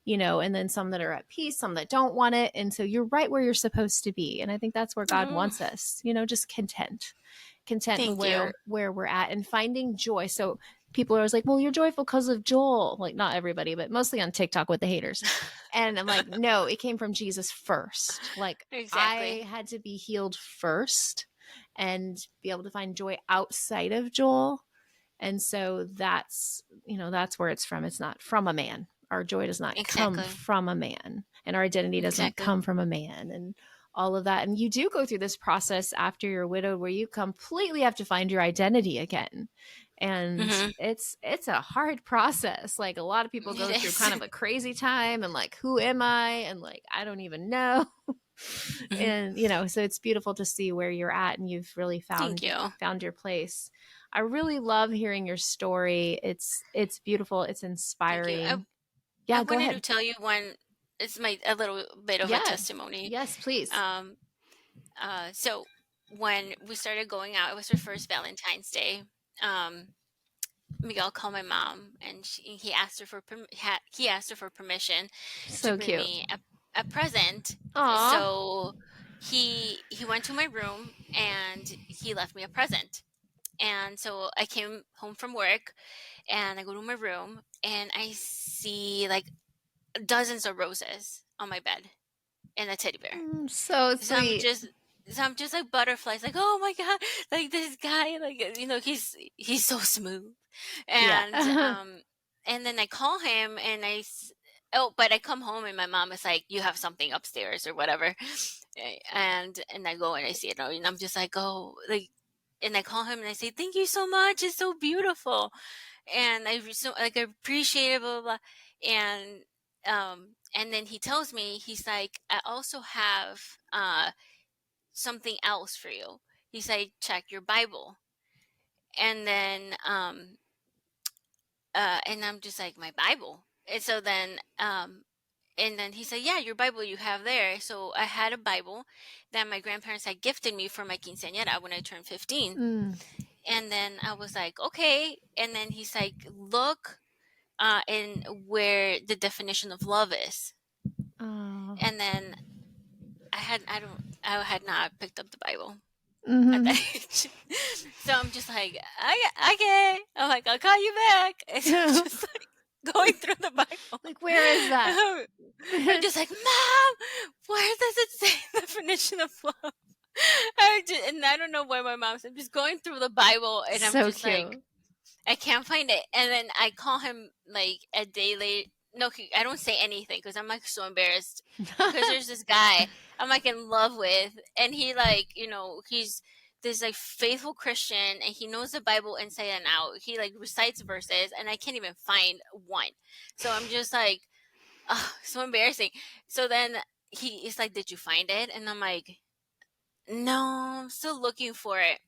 and then some that are at peace, some that don't want it. And so you're right where you're supposed to be. And I think that's where God Oh, wants us, just content in thank you. where we're at and finding joy. So people are always like, well, you're joyful because of Joel. Like, not everybody, but mostly on TikTok with the haters. And I'm like, no, it came from Jesus first. Like, Exactly. I had to be healed first and be able to find joy outside of Joel. And so that's where it's from. It's not from a man. Our joy does not come Exactly. from a man, and our identity doesn't Exactly. come from a man, and all of that. And you do go through this process after you're widowed where you completely have to find your identity again. And Mm-hmm. it's a hard process. Like, a lot of people go It through is. kind of a crazy time and like, who am I? And like, I don't even know. Mhm. And so it's beautiful to see where you're at, and you've really Thank you. found your place. I really love hearing your story. It's beautiful. It's Thank you. inspiring. I Yeah, go wanted to ahead. tell you one. It's a little bit of a Yeah. testimony. Yes, please. Um. So when we started going out, it was her first Valentine's Day. Um. Miguel called my mom, and he asked her for he asked her for permission to So bring cute. me a present. Aw. So he went to my room and he left me a present. And so I came home from work and I go to my room and I see like dozens of roses on my bed and a teddy bear. So So I'm sweet. just so I'm just like butterflies, like, oh my God, like this guy, like, he's so smooth. And Yeah. and then I call him and but I come home and my mom is like, you have something upstairs or whatever. And I go and I see it and I'm just like, oh, like, and I call him and I say, thank you so much, it's so beautiful. And I appreciate it, blah, blah, blah. And then he tells me, he's like, I also have something else for you. He's like, check your Bible. And then and I'm just like, my Bible. And then he said, yeah, your Bible you have there. So I had a Bible that my grandparents had gifted me for my quinceañera when I turned 15. Mm. And then I was like, okay. And then he's like, look in where the definition of love is. Oh. And then I had not picked up the Bible at Mm-hmm. that age. So I'm just like, okay. I'm like, I'll call you back. And so I'm just like going through the Bible. Like, where is that? I'm just like, Mom, where does it say definition of love? And I don't know where my mom's. I'm just going through the Bible and I'm So just like, cute. I can't find it. And then I call him like a day late. No, I don't say anything because I'm like so embarrassed. Because there's this guy I'm like in love with, and he like, he's this like faithful Christian, and he knows the Bible inside and out. He like recites verses, and I can't even find one. So I'm just like, oh, so embarrassing. So then he is like, "Did you find it?" And I'm like, "No, I'm still looking for it."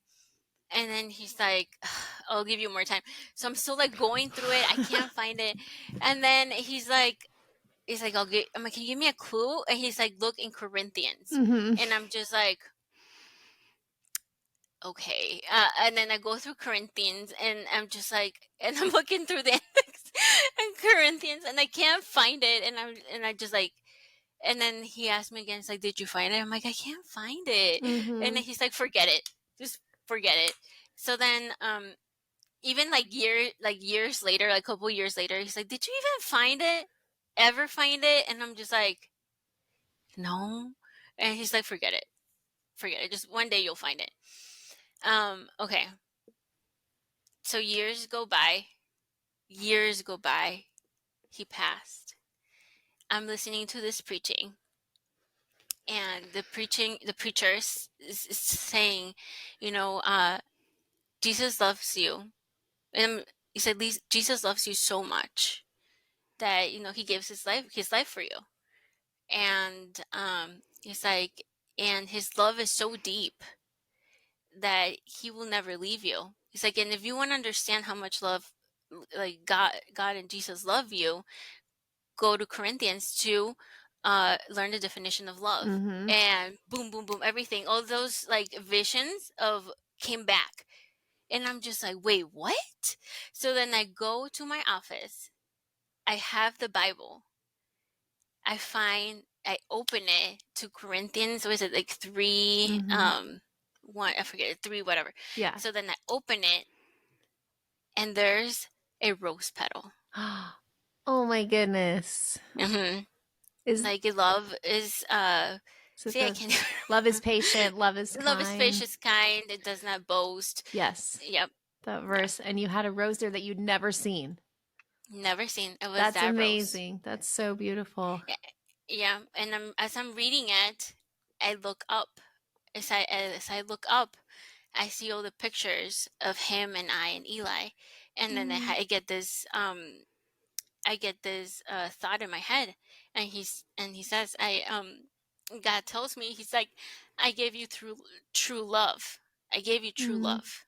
And then he's like, I'll give you more time. So I'm still like going through it. I can't find it. And then he's like, I'm like, can you give me a clue? And he's like, look in Corinthians. Mm-hmm. And I'm just like, okay. And then I go through Corinthians and I'm just like, and I'm looking through the index and Corinthians and I can't find it. And I just like, and then he asked me again, he's like, did you find it? I'm like, I can't find it. And Mm-hmm. then he's like, forget it. Just forget it. So then, even like years later, like a couple years later, he's like, did you even find it? Ever find it? And I'm just like, no. And he's like, forget it. Just one day you'll find it. Okay. So years go by. He passed. I'm listening to this preaching, and the preacher is saying, Jesus loves you. And he said, Jesus loves you so much that, he gives his life for you. And he's like, and his love is so deep that he will never leave you. He's like, and if you want to understand how much love, like God and Jesus love you, go to Corinthians 2, learn the definition of love. Mm-hmm. And boom, boom, boom, everything, all those like visions of came back. And I'm just like, wait, what? So then I go to my office. I have the Bible. I open it to Corinthians. Was it like 3? Mm-hmm. One, I forget, 3, whatever. Yeah. So then I open it, and there's a rose petal. Oh my goodness. Mm-hmm. Is Like love is so I can't. love is patient, love is Love is kind. patient, kind. It does not boast. Yes. Yep. That verse. And you had a rose there that you'd never seen. Never seen. It was That's that amazing. rose. That's so beautiful. Yeah. And as I'm reading it, I look up. As I look up, I see all the pictures of him and I and Eli, and then I get this thought in my head, and he says, God tells me, he's like, I gave you true love. I gave you true love.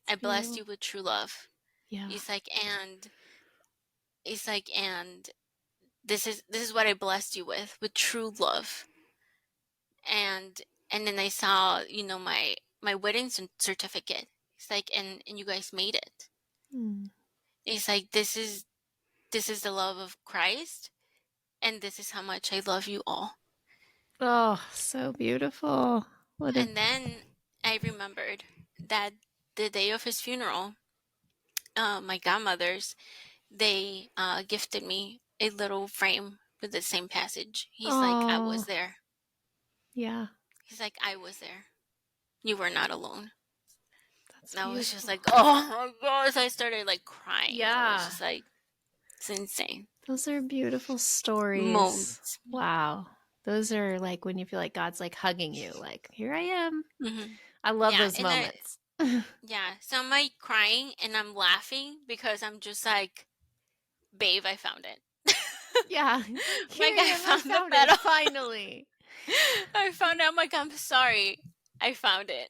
I blessed you with true love. Yeah. He's like, and this is what I blessed you with true love. And then I saw, my wedding certificate. It's like, and you guys made it. It's like, this is the love of Christ, and this is how much I love you all. Oh, so beautiful. And then I remembered that the day of his funeral, my godmothers, they gifted me a little frame with the same passage. He's like, I was there. Yeah. He's like, I was there. You were not alone. That's and I was beautiful. just like, oh my gosh. I started like crying. Yeah. I was just like, it's insane. Those are beautiful stories. Moments. Wow. Those are like when you feel like God's like hugging you, like, here I am. Mm-hmm. I love those moments. Yeah. So I'm like crying and I'm laughing because I'm just like, babe, I found it. Yeah. Like, I found the medal. Finally. I found out. I'm like, I'm sorry. I found it.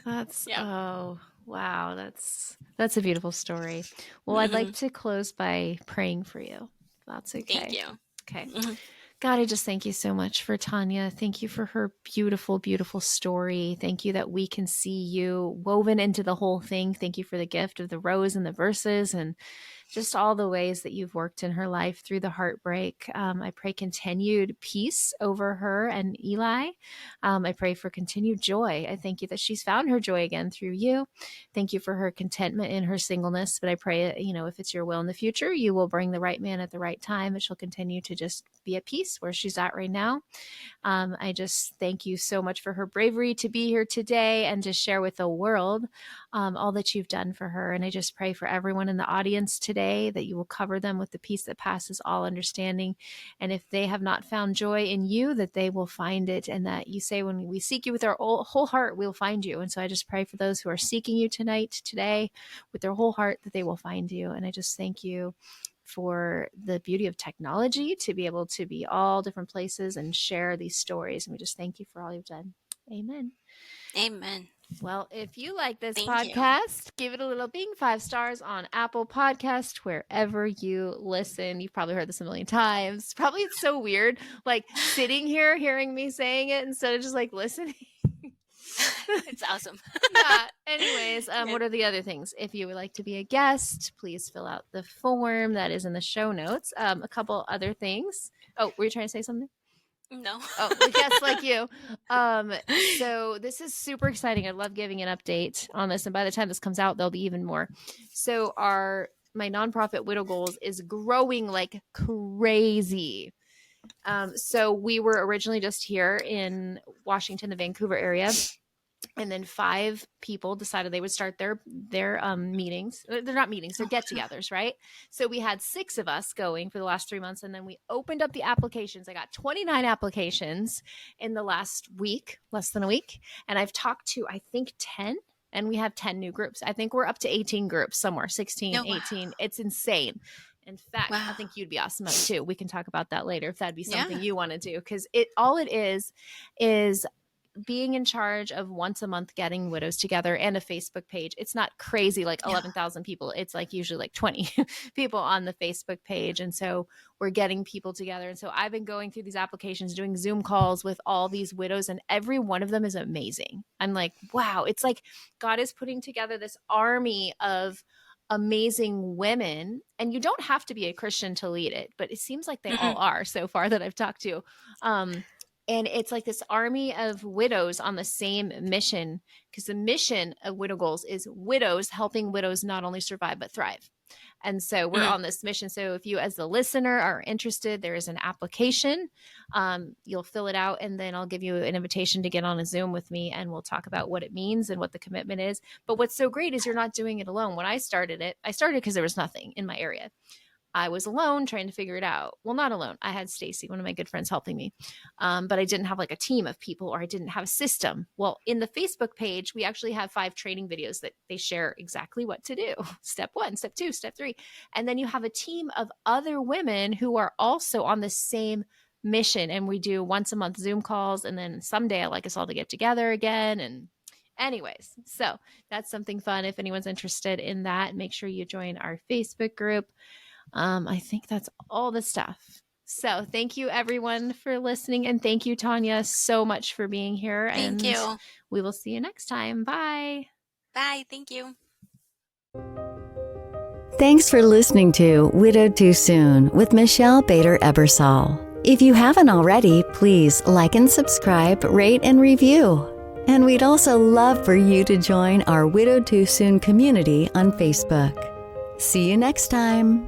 That's, yeah. Oh, wow. That's a beautiful story. Well, I'd like to close by praying for you. If that's okay. Thank you. Okay. God, I just thank you so much for Tania. Thank you for her beautiful, beautiful story. Thank you that we can see you woven into the whole thing. Thank you for the gift of the rose and the verses and just all the ways that you've worked in her life through the heartbreak. I pray continued peace over her and Eli. I pray for continued joy. I thank you that she's found her joy again through you. Thank you for her contentment in her singleness. But I pray, if it's your will in the future, you will bring the right man at the right time, and she'll continue to just be at peace where she's at right now. I just thank you so much for her bravery to be here today and to share with the world all that you've done for her. And I just pray for everyone in the audience today that you will cover them with the peace that passes all understanding. And if they have not found joy in you, that they will find it. And that you say, when we seek you with our whole heart, we'll find you. And so I just pray for those who are seeking you today, with their whole heart, that they will find you. And I just thank you for the beauty of technology to be able to be all different places and share these stories. And we just thank you for all you've done. Amen. Amen. Well, if you like this Thank podcast, give it a little bing, 5 stars on Apple Podcast, wherever you listen. You've probably heard this a million times. Probably it's so weird, like sitting here hearing me saying it instead of just like listening. It's awesome. Yeah. Anyways, what are the other things? If you would like to be a guest, please fill out the form that is in the show notes. A couple other things. Oh, were you trying to say something? No. Oh, yes, like you. So this is super exciting. I love giving an update on this. And by the time this comes out, there'll be even more. So my nonprofit Widow Goals is growing like crazy. So we were originally just here in Washington, the Vancouver area. And then 5 people decided they would start their meetings. They're not meetings, they're get-togethers, right? So we had 6 of us going for the last 3 months, and then we opened up the applications. I got 29 applications in the last week, less than a week, and I've talked to, I think, 10, and we have 10 new groups. I think we're up to 18 groups somewhere, 16, 18. It's insane. In fact, I think you'd be awesome at it too. We can talk about that later if that'd be something you want to do, because all it is being in charge of once a month getting widows together and a Facebook page. It's not crazy like 11,000 people. It's like usually like 20 people on the Facebook page. And so we're getting people together. And so I've been going through these applications, doing Zoom calls with all these widows, and every one of them is amazing. I'm like, wow, it's like God is putting together this army of amazing women, and you don't have to be a Christian to lead it, but it seems like they all are so far that I've talked to. And it's like this army of widows on the same mission, because the mission of Widow Goals is widows helping widows not only survive, but thrive. And so we're on this mission. So if you as the listener are interested, there is an application. You'll fill it out, and then I'll give you an invitation to get on a Zoom with me, and we'll talk about what it means and what the commitment is. But what's so great is you're not doing it alone. When I started because there was nothing in my area. I was alone trying to figure it out. Well, not alone. I had Stacy, one of my good friends, helping me. But I didn't have like a team of people, or I didn't have a system. Well, in the Facebook page, we actually have 5 training videos that they share exactly what to do. Step 1, step 2, step 3. And then you have a team of other women who are also on the same mission. And we do once a month Zoom calls. And then someday I'd like us all to get together again. And anyways, so that's something fun. If anyone's interested in that, make sure you join our Facebook group. I think that's all the stuff. So thank you everyone for listening. And thank you, Tania, so much for being here. Thank you. We will see you next time. Bye. Bye. Thank you. Thanks for listening to Widowed Too Soon with Michelle Bader Ebersole. If you haven't already, please like and subscribe, rate and review. And we'd also love for you to join our Widowed Too Soon community on Facebook. See you next time.